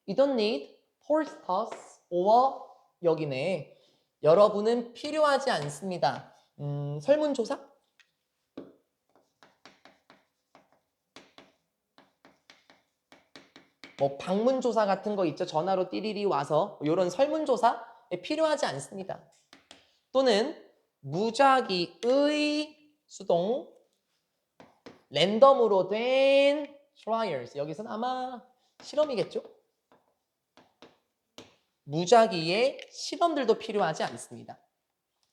You don't need posters or 여기네. 여러분은 필요하지 않습니다. 설문조사? 뭐 방문조사 같은 거 있죠. 전화로 띠리리 와서 이런 설문조사에 필요하지 않습니다. 또는 무작위의 수동 랜덤으로 된 trials. 여기서는 아마 실험이겠죠. 무작위의 실험들도 필요하지 않습니다.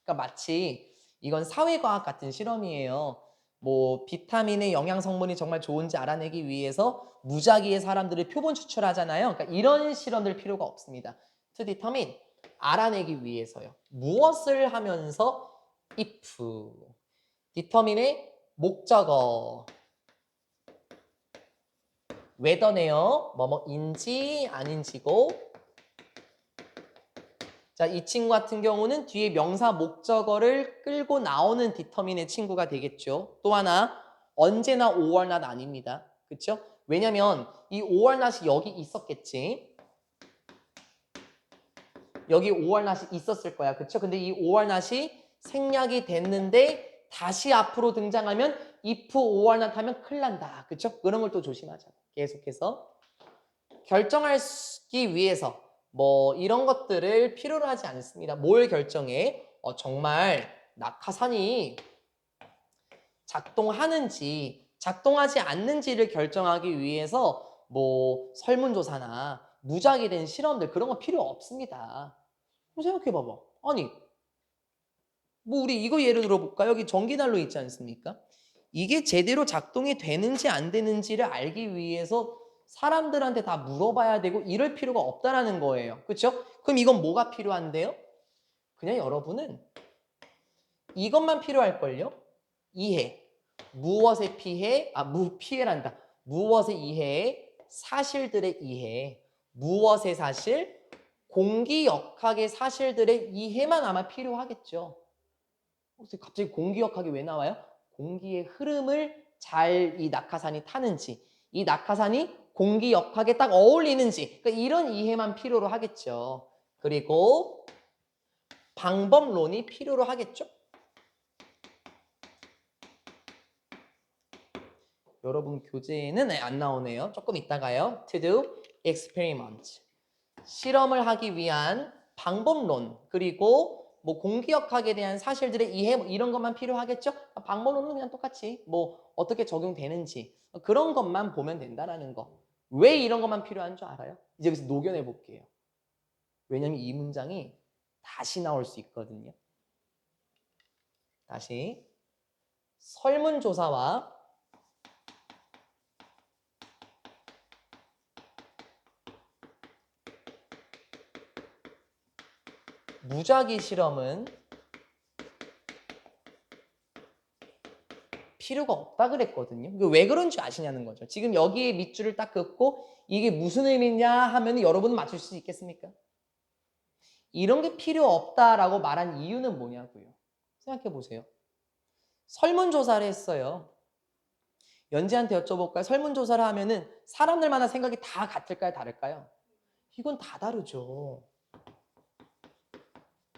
그러니까 마치 이건 사회과학 같은 실험이에요. 뭐 비타민의 영양 성분이 정말 좋은지 알아내기 위해서 무작위의 사람들을 표본 추출하잖아요. 그러니까 이런 실험들 필요가 없습니다. To determine 알아내기 위해서요. 무엇을 하면서 if determine의 목적어 whether네요. 뭐뭐인지 아닌지고 자, 이 친구 같은 경우는 뒤에 명사 목적어를 끌고 나오는 determine의 친구가 되겠죠. 또 하나 언제나 or not 아닙니다. 그렇죠? 왜냐면 이 or not이 여기 있었겠지. 여기 or not이 있었을 거야. 그렇죠? 근데 이 or not이 생략이 됐는데 다시 앞으로 등장하면 if or not 하면 큰일 난다. 그렇죠? 그런 걸 또 조심하자. 계속해서 결정하기 위해서 뭐 이런 것들을 필요로 하지 않습니다. 뭘 결정해? 정말 낙하산이 작동하는지 작동하지 않는지를 결정하기 위해서 뭐 설문조사나 무작위 된 실험들 그런 거 필요 없습니다. 생각해 봐봐. 아니 뭐 우리 이거 예를 들어볼까? 여기 전기난로 있지 않습니까? 이게 제대로 작동이 되는지 안 되는지를 알기 위해서 사람들한테 다 물어봐야 되고 이럴 필요가 없다라는 거예요. 그렇죠? 그럼 이건 뭐가 필요한데요? 그냥 여러분은 이것만 필요할걸요? 이해. 무엇의 피해? 피해란다. 무엇의 이해? 사실들의 이해. 무엇의 사실? 공기역학의 사실들의 이해만 아마 필요하겠죠. 갑자기 공기역학이 왜 나와요? 공기의 흐름을 잘 이 낙하산이 타는지 이 낙하산이 공기역학에 딱 어울리는지 그러니까 이런 이해만 필요로 하겠죠. 그리고 방법론이 필요로 하겠죠. 여러분 교재에는 안 나오네요. 조금 이따가요. To do experiment. 실험을 하기 위한 방법론 그리고 뭐 공기역학에 대한 사실들의 이해 뭐 이런 것만 필요하겠죠? 방법론은 그냥 똑같이 뭐 어떻게 적용되는지 그런 것만 보면 된다라는 거. 왜 이런 것만 필요한 줄 알아요? 이제 여기서 녹여내 볼게요. 왜냐면 이 문장이 다시 나올 수 있거든요. 다시 설문조사와 무작위 실험은 필요가 없다 그랬거든요. 왜 그런지 아시냐는 거죠. 지금 여기에 밑줄을 딱 긋고 이게 무슨 의미냐 하면 여러분은 맞출 수 있겠습니까? 이런 게 필요 없다라고 말한 이유는 뭐냐고요. 생각해 보세요. 설문조사를 했어요. 연지한테 여쭤볼까요? 설문조사를 하면은 사람들마다 생각이 다 같을까요? 다를까요? 이건 다 다르죠.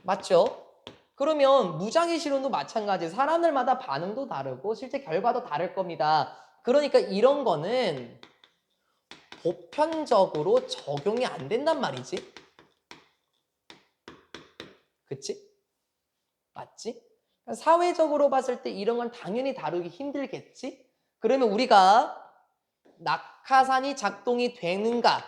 맞죠? 그러면 무작위 실험도 마찬가지. 사람들마다 반응도 다르고 실제 결과도 다를 겁니다. 그러니까 이런 거는 보편적으로 적용이 안 된단 말이지. 그치? 맞지? 사회적으로 봤을 때 이런 건 당연히 다루기 힘들겠지? 그러면 우리가 낙하산이 작동이 되는가?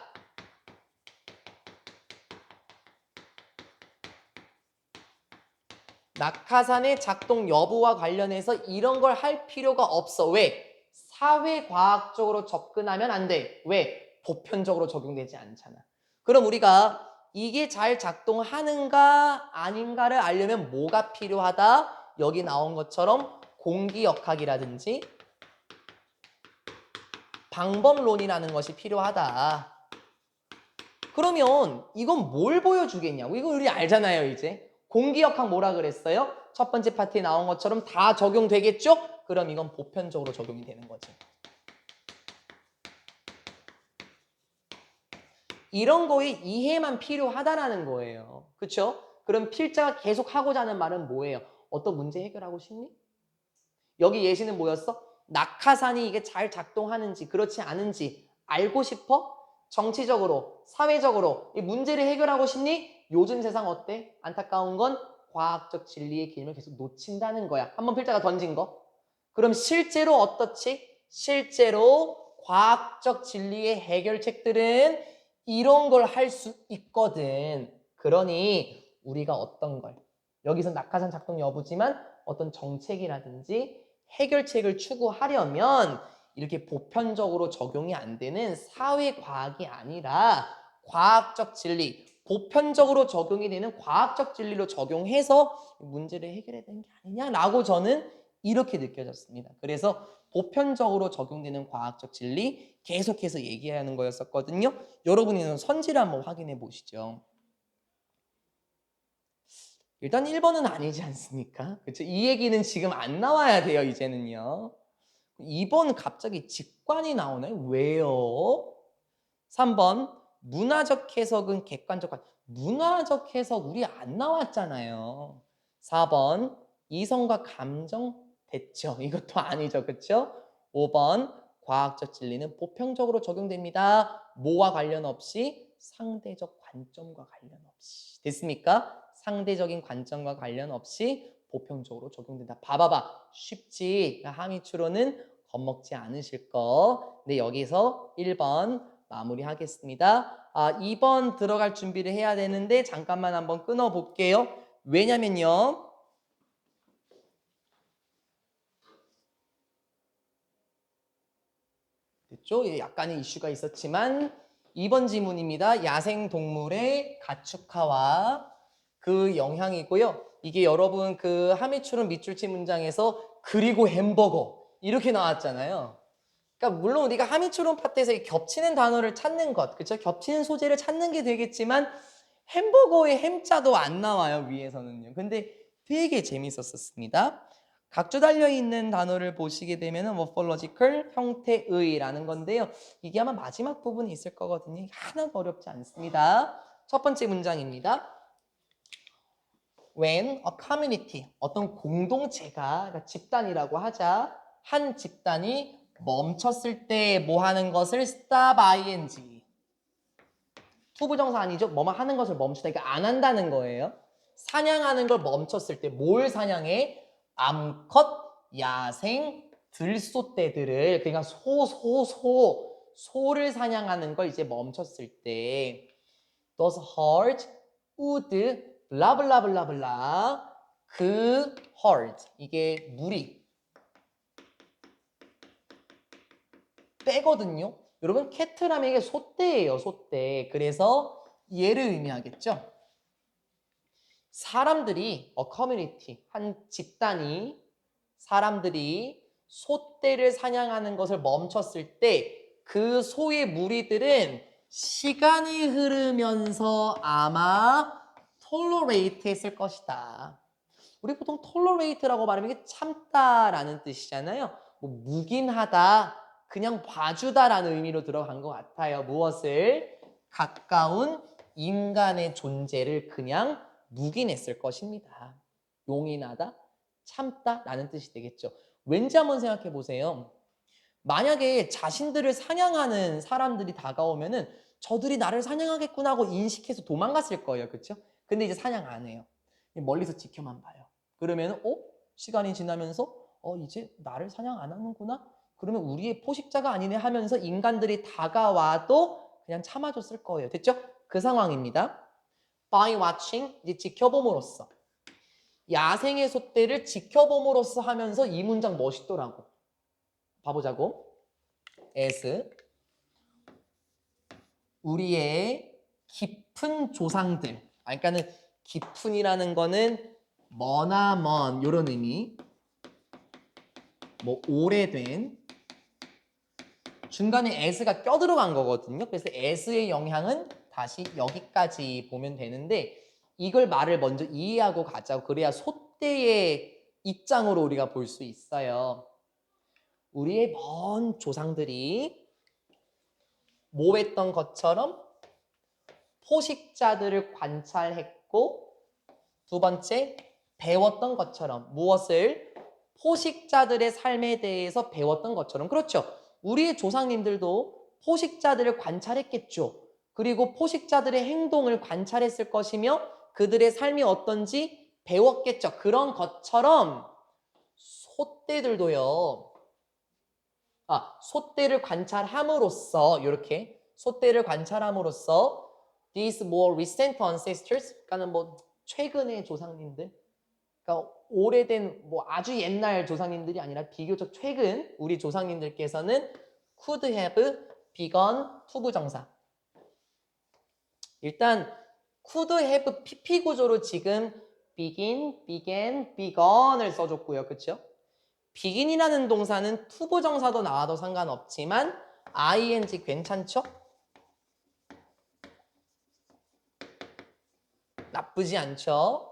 낙하산의 작동 여부와 관련해서 이런 걸 할 필요가 없어. 왜? 사회과학적으로 접근하면 안 돼. 왜? 보편적으로 적용되지 않잖아. 그럼 우리가 이게 잘 작동하는가 아닌가를 알려면 뭐가 필요하다? 여기 나온 것처럼 공기역학이라든지 방법론이라는 것이 필요하다. 그러면 이건 뭘 보여주겠냐고. 이거 우리 알잖아요, 이제. 공기역학 뭐라 그랬어요? 첫 번째 파트에 나온 것처럼 다 적용되겠죠? 그럼 이건 보편적으로 적용이 되는 거지. 이런 거에 이해만 필요하다라는 거예요. 그렇죠? 그럼 필자가 계속 하고자 하는 말은 뭐예요? 어떤 문제 해결하고 싶니? 여기 예시는 뭐였어? 낙하산이 이게 잘 작동하는지 그렇지 않은지 알고 싶어? 정치적으로, 사회적으로 이 문제를 해결하고 싶니? 요즘 세상 어때? 안타까운 건 과학적 진리의 길을 계속 놓친다는 거야. 한번 필자가 던진 거. 그럼 실제로 어떻지? 실제로 과학적 진리의 해결책들은 이런 걸 할 수 있거든. 그러니 우리가 어떤 걸 여기서 낙하산 작동 여부지만 어떤 정책이라든지 해결책을 추구하려면 이렇게 보편적으로 적용이 안 되는 사회과학이 아니라 과학적 진리, 보편적으로 적용이 되는 과학적 진리로 적용해서 문제를 해결해야 되는 게 아니냐라고 저는 이렇게 느껴졌습니다. 그래서 보편적으로 적용되는 과학적 진리 계속해서 얘기하는 거였었거든요. 여러분이 선지를 한번 확인해 보시죠. 일단 1번은 아니지 않습니까? 그렇죠? 이 얘기는 지금 안 나와야 돼요, 이제는요. 2번 갑자기 직관이 나오나요? 왜요? 3번 문화적 해석은 객관적 문화적 해석 우리 안 나왔잖아요. 4번 이성과 감정 됐죠. 이것도 아니죠. 그렇죠? 5번 과학적 진리는 보편적으로 적용됩니다. 뭐와 관련 없이 상대적 관점과 관련 없이. 됐습니까? 상대적인 관점과 관련 없이 보편적으로 적용된다. 봐봐봐. 쉽지. 항의추로는 겁먹지 않으실 거. 네, 여기서 1번 마무리하겠습니다. 2번 들어갈 준비를 해야 되는데 잠깐만 한번 끊어볼게요. 왜냐면요. 됐죠? 약간의 이슈가 있었지만 2번 지문입니다. 야생동물의 가축화와 그 영향이고요. 이게 여러분 그 함의추론 밑줄치 문장에서 그리고 햄버거 이렇게 나왔잖아요. 그러니까 물론 우리가 함의추론 파트에서 겹치는 단어를 찾는 것, 그렇죠? 겹치는 소재를 찾는 게 되겠지만 햄버거의 햄자도 안 나와요, 위에서는요. 근데 되게 재밌었습니다. 각주 달려있는 단어를 보시게 되면 morphological, 형태의라는 건데요. 이게 아마 마지막 부분에 있을 거거든요. 하나도 어렵지 않습니다. 첫 번째 문장입니다. When a community, 어떤 공동체가, 그러니까 집단이라고 하자, 한 집단이 멈췄을 때 뭐 하는 것을 stop ing. 투부정사 아니죠? 뭐만 하는 것을 멈추다. 그러니까 안 한다는 거예요. 사냥하는 걸 멈췄을 때 뭘 사냥해? 암컷, 야생, 들소떼들을 그러니까 소를 사냥하는 걸 이제 멈췄을 때 those herds would 블라블라블라블라 그 herd 이게 무리 떼거든요. 여러분 캐트라면 이게 소떼예요. 소떼. 그래서 얘를 의미하겠죠. 사람들이 community 한 집단이 사람들이 소떼를 사냥하는 것을 멈췄을 때 그 소의 무리들은 시간이 흐르면서 아마 tolerate 했을 것이다. 우리 보통 tolerate라고 말하면 이게 참다라는 뜻이잖아요. 뭐 묵인하다, 그냥 봐주다라는 의미로 들어간 것 같아요. 무엇을? 가까운 인간의 존재를 그냥 묵인했을 것입니다. 용인하다, 참다라는 뜻이 되겠죠. 왠지 한번 생각해 보세요. 만약에 자신들을 사냥하는 사람들이 다가오면은 저들이 나를 사냥하겠구나 하고 인식해서 도망갔을 거예요. 그렇죠? 근데 이제 사냥 안 해요. 멀리서 지켜만 봐요. 그러면 시간이 지나면서 이제 나를 사냥 안 하는구나? 그러면 우리의 포식자가 아니네 하면서 인간들이 다가와도 그냥 참아줬을 거예요. 됐죠? 그 상황입니다. By watching, 이제 지켜봄으로써. 야생의 소떼를 지켜봄으로써 하면서 이 문장 멋있더라고. 봐보자고. as 우리의 깊은 조상들. 그러니까는 깊은이라는 거는 머나 먼 이런 의미. 뭐 오래된 중간에 as가 껴들어간 거거든요. 그래서 as의 영향은 다시 여기까지 보면 되는데 이걸 말을 먼저 이해하고 가자고. 그래야 소떼의 입장으로 우리가 볼 수 있어요. 우리의 먼 조상들이 뭐 했던 것처럼 포식자들을 관찰했고 두 번째 배웠던 것처럼 무엇을? 포식자들의 삶에 대해서 배웠던 것처럼. 그렇죠. 우리의 조상님들도 포식자들을 관찰했겠죠. 그리고 포식자들의 행동을 관찰했을 것이며 그들의 삶이 어떤지 배웠겠죠. 그런 것처럼 소떼들도요. 소떼를 관찰함으로써 이렇게 소떼를 관찰함으로써 these more recent ancestors 그러니까는 뭐 최근의 조상님들 그러니까 오래된 뭐 아주 옛날 조상님들이 아니라 비교적 최근 우리 조상님들께서는 could have begun 투부정사. 일단 could have PP 구조로 지금 begin, began, begun을 써줬고요. 그렇죠? begin이라는 동사는 투부정사도 나와도 상관없지만 ing 괜찮죠? 나쁘지 않죠?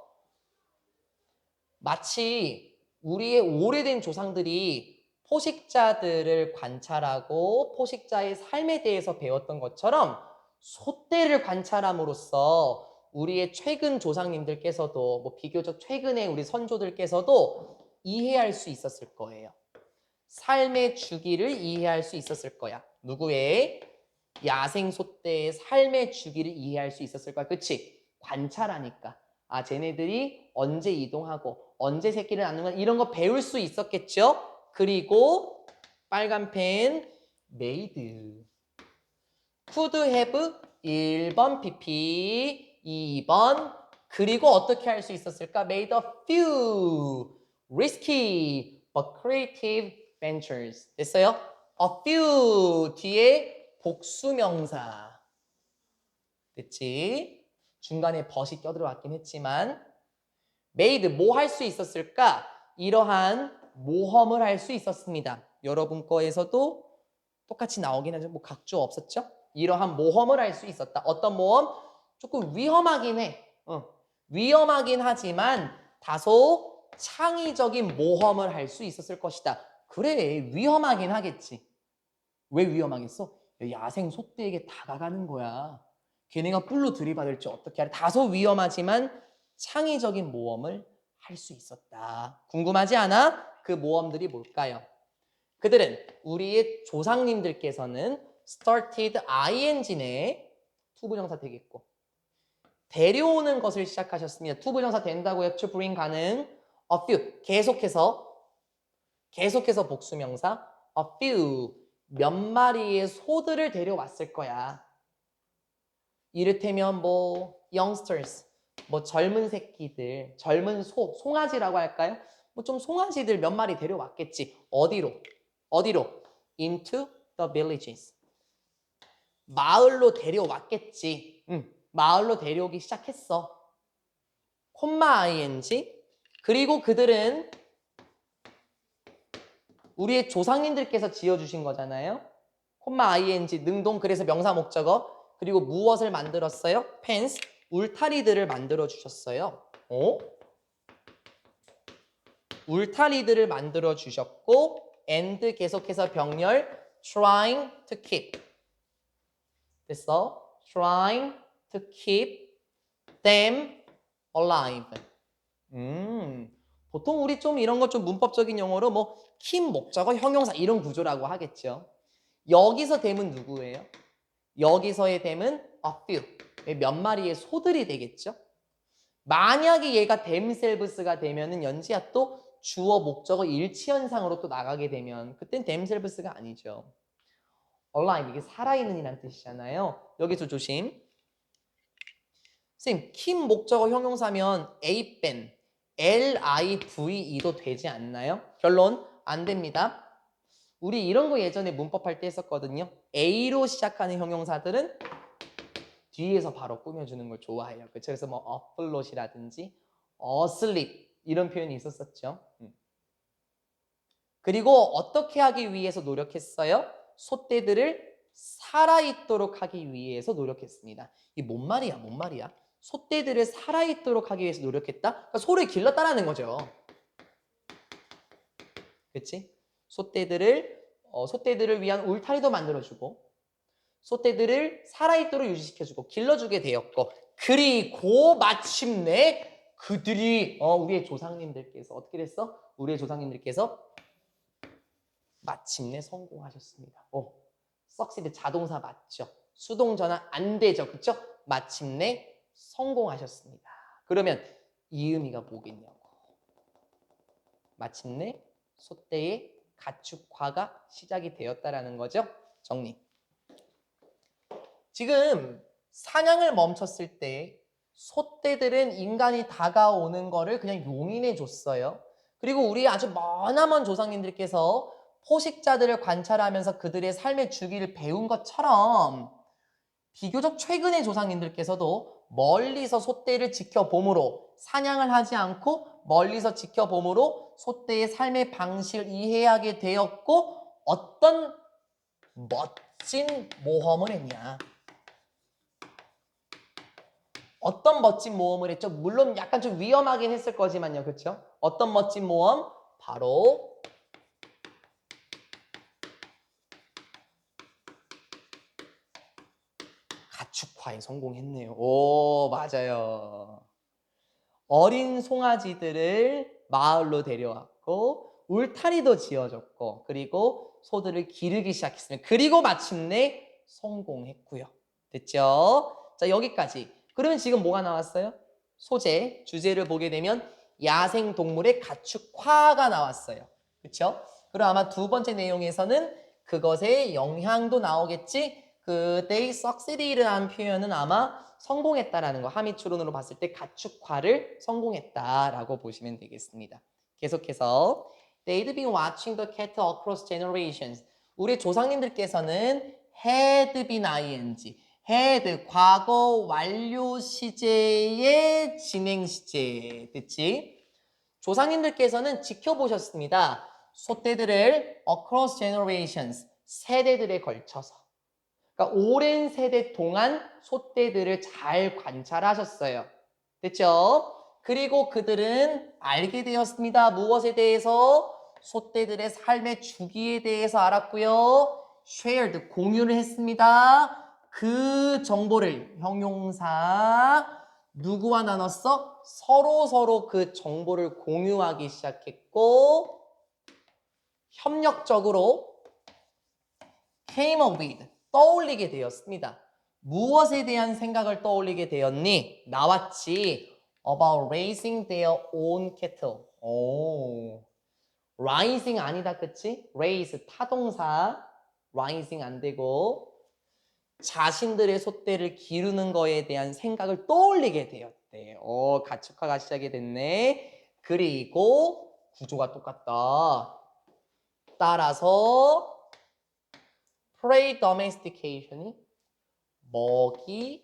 마치 우리의 오래된 조상들이 포식자들을 관찰하고 포식자의 삶에 대해서 배웠던 것처럼 소떼를 관찰함으로써 우리의 최근 조상님들께서도 뭐 비교적 최근에 우리 선조들께서도 이해할 수 있었을 거예요. 삶의 주기를 이해할 수 있었을 거야. 누구의? 야생 소떼의 삶의 주기를 이해할 수 있었을 거야. 그치? 관찰하니까. 쟤네들이 언제 이동하고 언제 새끼를 낳는가 이런 거 배울 수 있었겠죠? 그리고 빨간 펜 made could have 1번 PP 2번 그리고 어떻게 할 수 있었을까? made a few risky but creative ventures 됐어요? a few 뒤에 복수명사 됐지? 중간에 벗이 껴들어왔긴 했지만 made 뭐 할 수 있었을까? 이러한 모험을 할 수 있었습니다. 여러분 거에서도 똑같이 나오긴 하죠. 뭐 각주 없었죠? 이러한 모험을 할 수 있었다. 어떤 모험? 조금 위험하긴 해. 위험하긴 하지만 다소 창의적인 모험을 할 수 있었을 것이다. 그래, 위험하긴 하겠지. 왜 위험하겠어? 야생 소떼에게 다가가는 거야. 걔네가 뿔로 들이받을지 어떻게 하래. 다소 위험하지만 창의적인 모험을 할 수 있었다. 궁금하지 않아? 그 모험들이 뭘까요? 그들은 우리의 조상님들께서는 started ing네 투부정사 되겠고 데려오는 것을 시작하셨습니다. to 부정사 된다고요. to bring 가능. a few 계속해서 복수명사 a few 몇 마리의 소들을 데려왔을 거야. 이를테면 뭐 youngsters 뭐 젊은 새끼들, 젊은 송아지라고 할까요? 뭐 좀 송아지들 몇 마리 데려왔겠지. 어디로? into the villages. 마을로 데려왔겠지. 마을로 데려오기 시작했어. 콤마 ing. 그리고 그들은 우리의 조상님들께서 지어주신 거잖아요. 콤마 ing 능동 그래서 명사 목적어. 그리고 무엇을 만들었어요? 펜스 울타리들을 만들어 주셨어요. 울타리들을 만들어 주셨고 and 계속해서 병렬 trying to keep. 됐어? trying to keep them alive. 보통 우리 좀 이런 거 좀 문법적인 용어로 뭐 keep 목적어 형용사 이런 구조라고 하겠죠. 여기서 them은 누구예요? 여기서의 them은 a few. 몇 마리의 소들이 되겠죠. 만약에 얘가 themselves가 되면은 연지야 또 주어 목적어 일치 현상으로 또 나가게 되면 그땐 themselves가 아니죠. alive 이게 살아있는이란 뜻이잖아요. 여기서 조심. 선생님 keep 목적어 형용사면 aben live도 되지 않나요? 결론 안 됩니다. 우리 이런 거 예전에 문법할 때 했었거든요. A로 시작하는 형용사들은 뒤에서 바로 꾸며주는 걸 좋아해요. 그렇죠? 그래서 뭐 afloat이라든지 asleep 이런 표현이 있었었죠. 그리고 어떻게 하기 위해서 노력했어요? 소떼들을 살아있도록 하기 위해서 노력했습니다. 이게 뭔 말이야? 소떼들을 살아있도록 하기 위해서 노력했다? 그러니까 소를 길렀다라는 거죠. 그치? 소떼들을 위한 울타리도 만들어주고 소떼들을 살아있도록 유지시켜주고 길러주게 되었고 그리고 마침내 그들이 우리의 조상님들께서 어떻게 됐어? 우리의 조상님들께서 마침내 성공하셨습니다. succeed 자동사 맞죠? 수동전환 안 되죠. 그쵸? 마침내 성공하셨습니다. 그러면 이 의미가 뭐겠냐고. 마침내 소떼의 가축화가 시작이 되었다라는 거죠. 정리. 지금 사냥을 멈췄을 때 소떼들은 인간이 다가오는 거를 그냥 용인해 줬어요. 그리고 우리 아주 머나먼 조상님들께서 포식자들을 관찰하면서 그들의 삶의 주기를 배운 것처럼 비교적 최근의 조상님들께서도 멀리서 소떼를 지켜봄으로 사냥을 하지 않고 멀리서 지켜봄으로 소떼의 삶의 방식을 이해하게 되었고 어떤 멋진 모험을 했냐. 어떤 멋진 모험을 했죠? 물론 약간 좀 위험하긴 했을 거지만요. 그렇죠? 어떤 멋진 모험? 바로 가축화에 성공했네요. 오, 맞아요. 어린 송아지들을 마을로 데려왔고 울타리도 지어줬고 그리고 소들을 기르기 시작했습니다. 그리고 마침내 성공했고요. 됐죠? 자, 여기까지. 그러면 지금 뭐가 나왔어요? 소재, 주제를 보게 되면 야생동물의 가축화가 나왔어요. 그렇죠? 그리고 아마 두 번째 내용에서는 그것의 영향도 나오겠지? 그 they succeeded라는 표현은 아마 성공했다라는 거, 하미추론으로 봤을 때 가축화를 성공했다라고 보시면 되겠습니다. 계속해서 they'd been watching the cattle across generations. 우리 조상님들께서는 had been ing, had 과거 완료 시제의 진행 시제, 됐지? 조상님들께서는 지켜보셨습니다. 소떼들을 across generations, 세대들에 걸쳐서. 그러니까 오랜 세대 동안 소떼들을 잘 관찰하셨어요. 됐죠? 그리고 그들은 알게 되었습니다. 무엇에 대해서? 소떼들의 삶의 주기에 대해서 알았고요. shared, 공유를 했습니다. 그 정보를 형용사 누구와 나눴어? 서로 그 정보를 공유하기 시작했고 협력적으로 came up with, 떠올리게 되었습니다. 무엇에 대한 생각을 떠올리게 되었니? 나왔지. About raising their own cattle. 오. rising 아니다, 그치? raise 타동사. rising 안 되고 자신들의 솥대를 기르는 거에 대한 생각을 떠올리게 되었대. 가축화가 시작이 됐네. 그리고 구조가 똑같다. 따라서 prey domestication이 먹이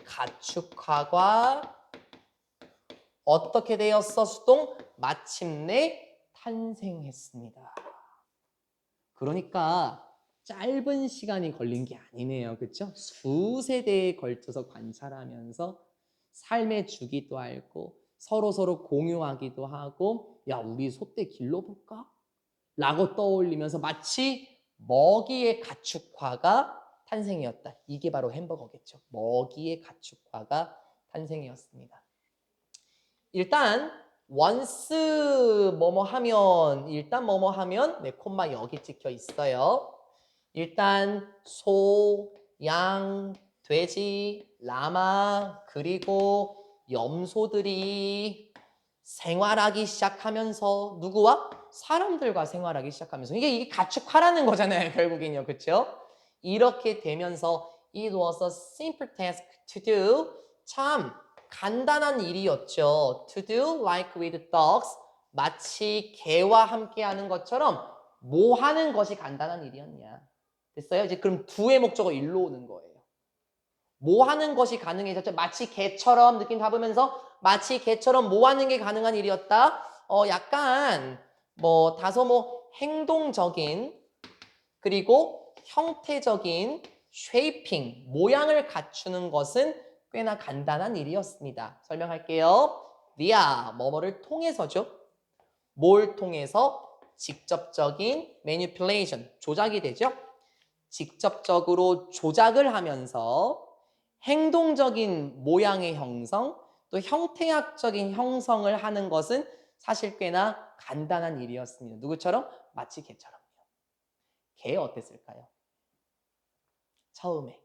가축화가 어떻게 되었어, 수동? 마침내 탄생했습니다. 그러니까 짧은 시간이 걸린 게 아니네요. 그렇죠? 수세대에 걸쳐서 관찰하면서 삶의 주기도 알고 서로 공유하기도 하고 야, 우리 소떼 길러볼까? 라고 떠올리면서 마치 먹이의 가축화가 탄생이었다. 이게 바로 햄버거겠죠. 먹이의 가축화가 탄생이었습니다. 일단 once 뭐뭐 하면 일단 뭐뭐 하면 네, 콤마 여기 찍혀 있어요. 일단 소, 양, 돼지, 라마 그리고 염소들이 생활하기 시작하면서 누구와? 사람들과 생활하기 시작하면서 이게 가축화라는 거잖아요. 결국엔요. 그렇죠? 이렇게 되면서 it was a simple task to do. 참 간단한 일이었죠. To do like with dogs. 마치 개와 함께 하는 것처럼 뭐 하는 것이 간단한 일이었냐. 됐어요? 이제 그럼 do의 목적어 일로 오는 거예요. 뭐 하는 것이 가능해졌죠? 마치 개처럼 느낌 잡으면서 마치 개처럼 뭐 하는 게 가능한 일이었다? 약간 다소 행동적인 그리고 형태적인 쉐이핑, 모양을 갖추는 것은 꽤나 간단한 일이었습니다. 설명할게요. via 뭐뭐를 통해서죠. 뭘 통해서? 직접적인 manipulation, 조작이 되죠. 직접적으로 조작을 하면서 행동적인 모양의 형성, 또 형태학적인 형성을 하는 것은 사실 꽤나 간단한 일이었습니다. 누구처럼? 마치 개처럼요. 개 어땠을까요? 처음에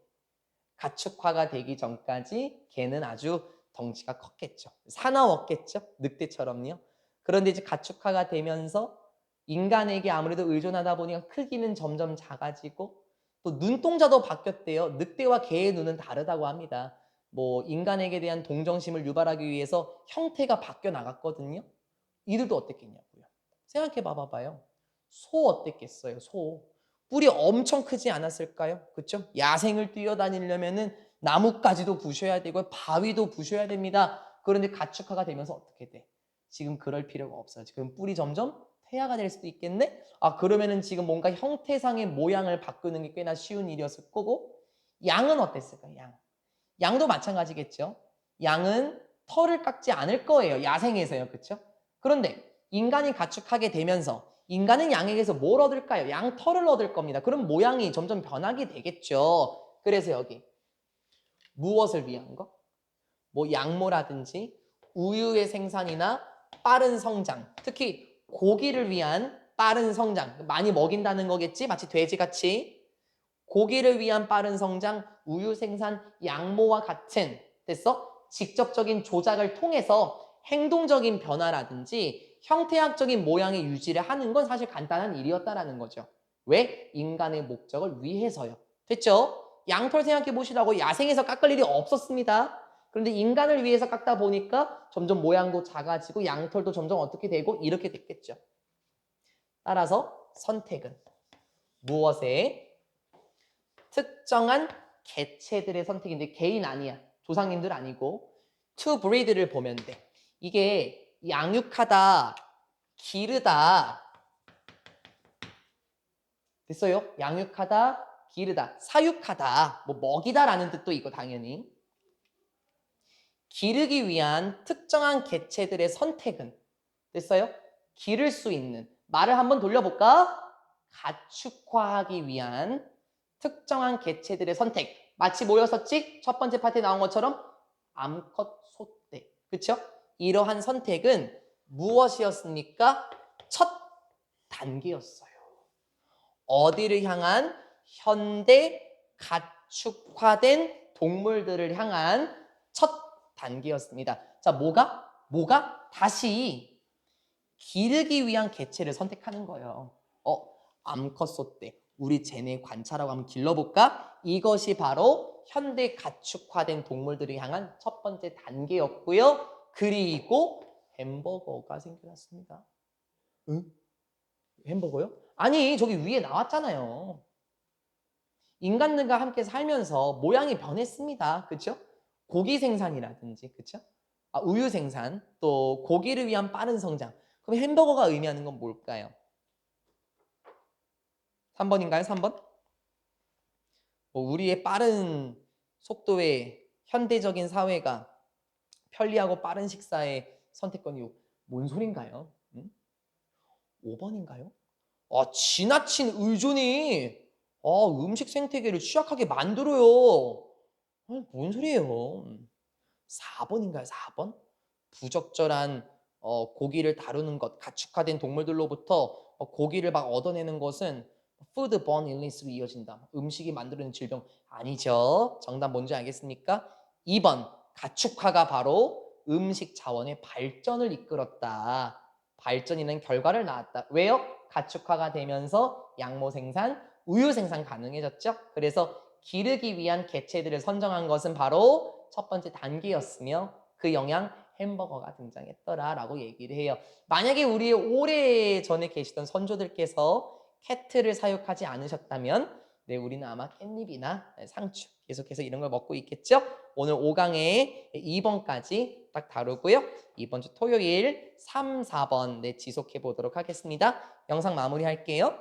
가축화가 되기 전까지 개는 아주 덩치가 컸겠죠. 사나웠겠죠. 늑대처럼요. 그런데 이제 가축화가 되면서 인간에게 아무래도 의존하다 보니까 크기는 점점 작아지고 또 눈동자도 바뀌었대요. 늑대와 개의 눈은 다르다고 합니다. 인간에게 대한 동정심을 유발하기 위해서 형태가 바뀌어 나갔거든요. 이들도 어땠겠냐고요. 생각해 봐봐요. 소 어땠겠어요? 소. 뿔이 엄청 크지 않았을까요? 그렇죠? 야생을 뛰어다니려면은 나뭇가지도 부셔야 되고 바위도 부셔야 됩니다. 그런데 가축화가 되면서 어떻게 돼? 지금 그럴 필요가 없어요. 지금 뿔이 점점 퇴화가 될 수도 있겠네? 그러면은 지금 뭔가 형태상의 모양을 바꾸는 게 꽤나 쉬운 일이었을 거고 양은 어땠을까요? 양도 마찬가지겠죠. 양은 털을 깎지 않을 거예요. 야생에서요. 그렇죠? 그런데 인간이 가축하게 되면서 인간은 양에게서 뭘 얻을까요? 양 털을 얻을 겁니다. 그럼 모양이 점점 변하게 되겠죠. 그래서 여기 무엇을 위한 거? 양모라든지 우유의 생산이나 빠른 성장, 특히 고기를 위한 빠른 성장, 많이 먹인다는 거겠지? 마치 돼지같이 고기를 위한 빠른 성장, 우유 생산, 양모와 같은 됐어? 직접적인 조작을 통해서 행동적인 변화라든지 형태학적인 모양의 유지를 하는 건 사실 간단한 일이었다라는 거죠. 왜? 인간의 목적을 위해서요. 됐죠? 양털 생각해 보시라고 야생에서 깎을 일이 없었습니다. 그런데 인간을 위해서 깎다 보니까 점점 모양도 작아지고 양털도 점점 어떻게 되고 이렇게 됐겠죠. 따라서 선택은 무엇에? 특정한 개체들의 선택인데 개인 아니야. 조상님들 아니고 to breed를 보면 돼. 이게 양육하다, 기르다 됐어요? 양육하다, 기르다, 사육하다, 먹이다라는 뜻도 있고 당연히 기르기 위한 특정한 개체들의 선택은 됐어요? 기를 수 있는 말을 한번 돌려볼까? 가축화하기 위한 특정한 개체들의 선택 마치 뭐였었지? 첫 번째 파트에 나온 것처럼 암컷 소떼 그쵸? 이러한 선택은 무엇이었습니까? 첫 단계였어요. 어디를 향한? 현대 가축화된 동물들을 향한 첫 단계였습니다. 자, 뭐가? 다시 기르기 위한 개체를 선택하는 거예요. 암컷 소떼, 우리 쟤네 관찰하고 한번 길러볼까? 이것이 바로 현대 가축화된 동물들을 향한 첫 번째 단계였고요. 그리고 햄버거가 생겨났습니다. 응? 햄버거요? 아니, 저기 위에 나왔잖아요. 인간들과 함께 살면서 모양이 변했습니다. 그렇죠? 고기 생산이라든지, 그렇죠? 우유 생산, 또 고기를 위한 빠른 성장. 그럼 햄버거가 의미하는 건 뭘까요? 3번인가요? 3번? 우리의 빠른 속도의 현대적인 사회가 편리하고 빠른 식사의 선택권이 뭔 소린가요? 5번인가요? 지나친 의존이 음식 생태계를 취약하게 만들어요. 뭔 소리예요? 4번인가요? 4번? 부적절한 고기를 다루는 것, 가축화된 동물들로부터 고기를 막 얻어내는 것은 foodborne illness로 이어진다. 음식이 만드는 질병 아니죠. 정답 뭔지 알겠습니까? 2번, 가축화가 바로 음식 자원의 발전을 이끌었다. 발전이는 결과를 낳았다. 왜요? 가축화가 되면서 양모 생산, 우유 생산 가능해졌죠. 그래서 기르기 위한 개체들을 선정한 것은 바로 첫 번째 단계였으며 그 영향 햄버거가 등장했더라라고 얘기를 해요. 만약에 우리 오래전에 계시던 선조들께서 캐트를 사육하지 않으셨다면 네, 우리는 아마 깻잎이나 상추 계속해서 이런 걸 먹고 있겠죠? 오늘 5강에 2번까지 딱 다루고요. 이번 주 토요일 3, 4번 네, 지속해 보도록 하겠습니다. 영상 마무리할게요.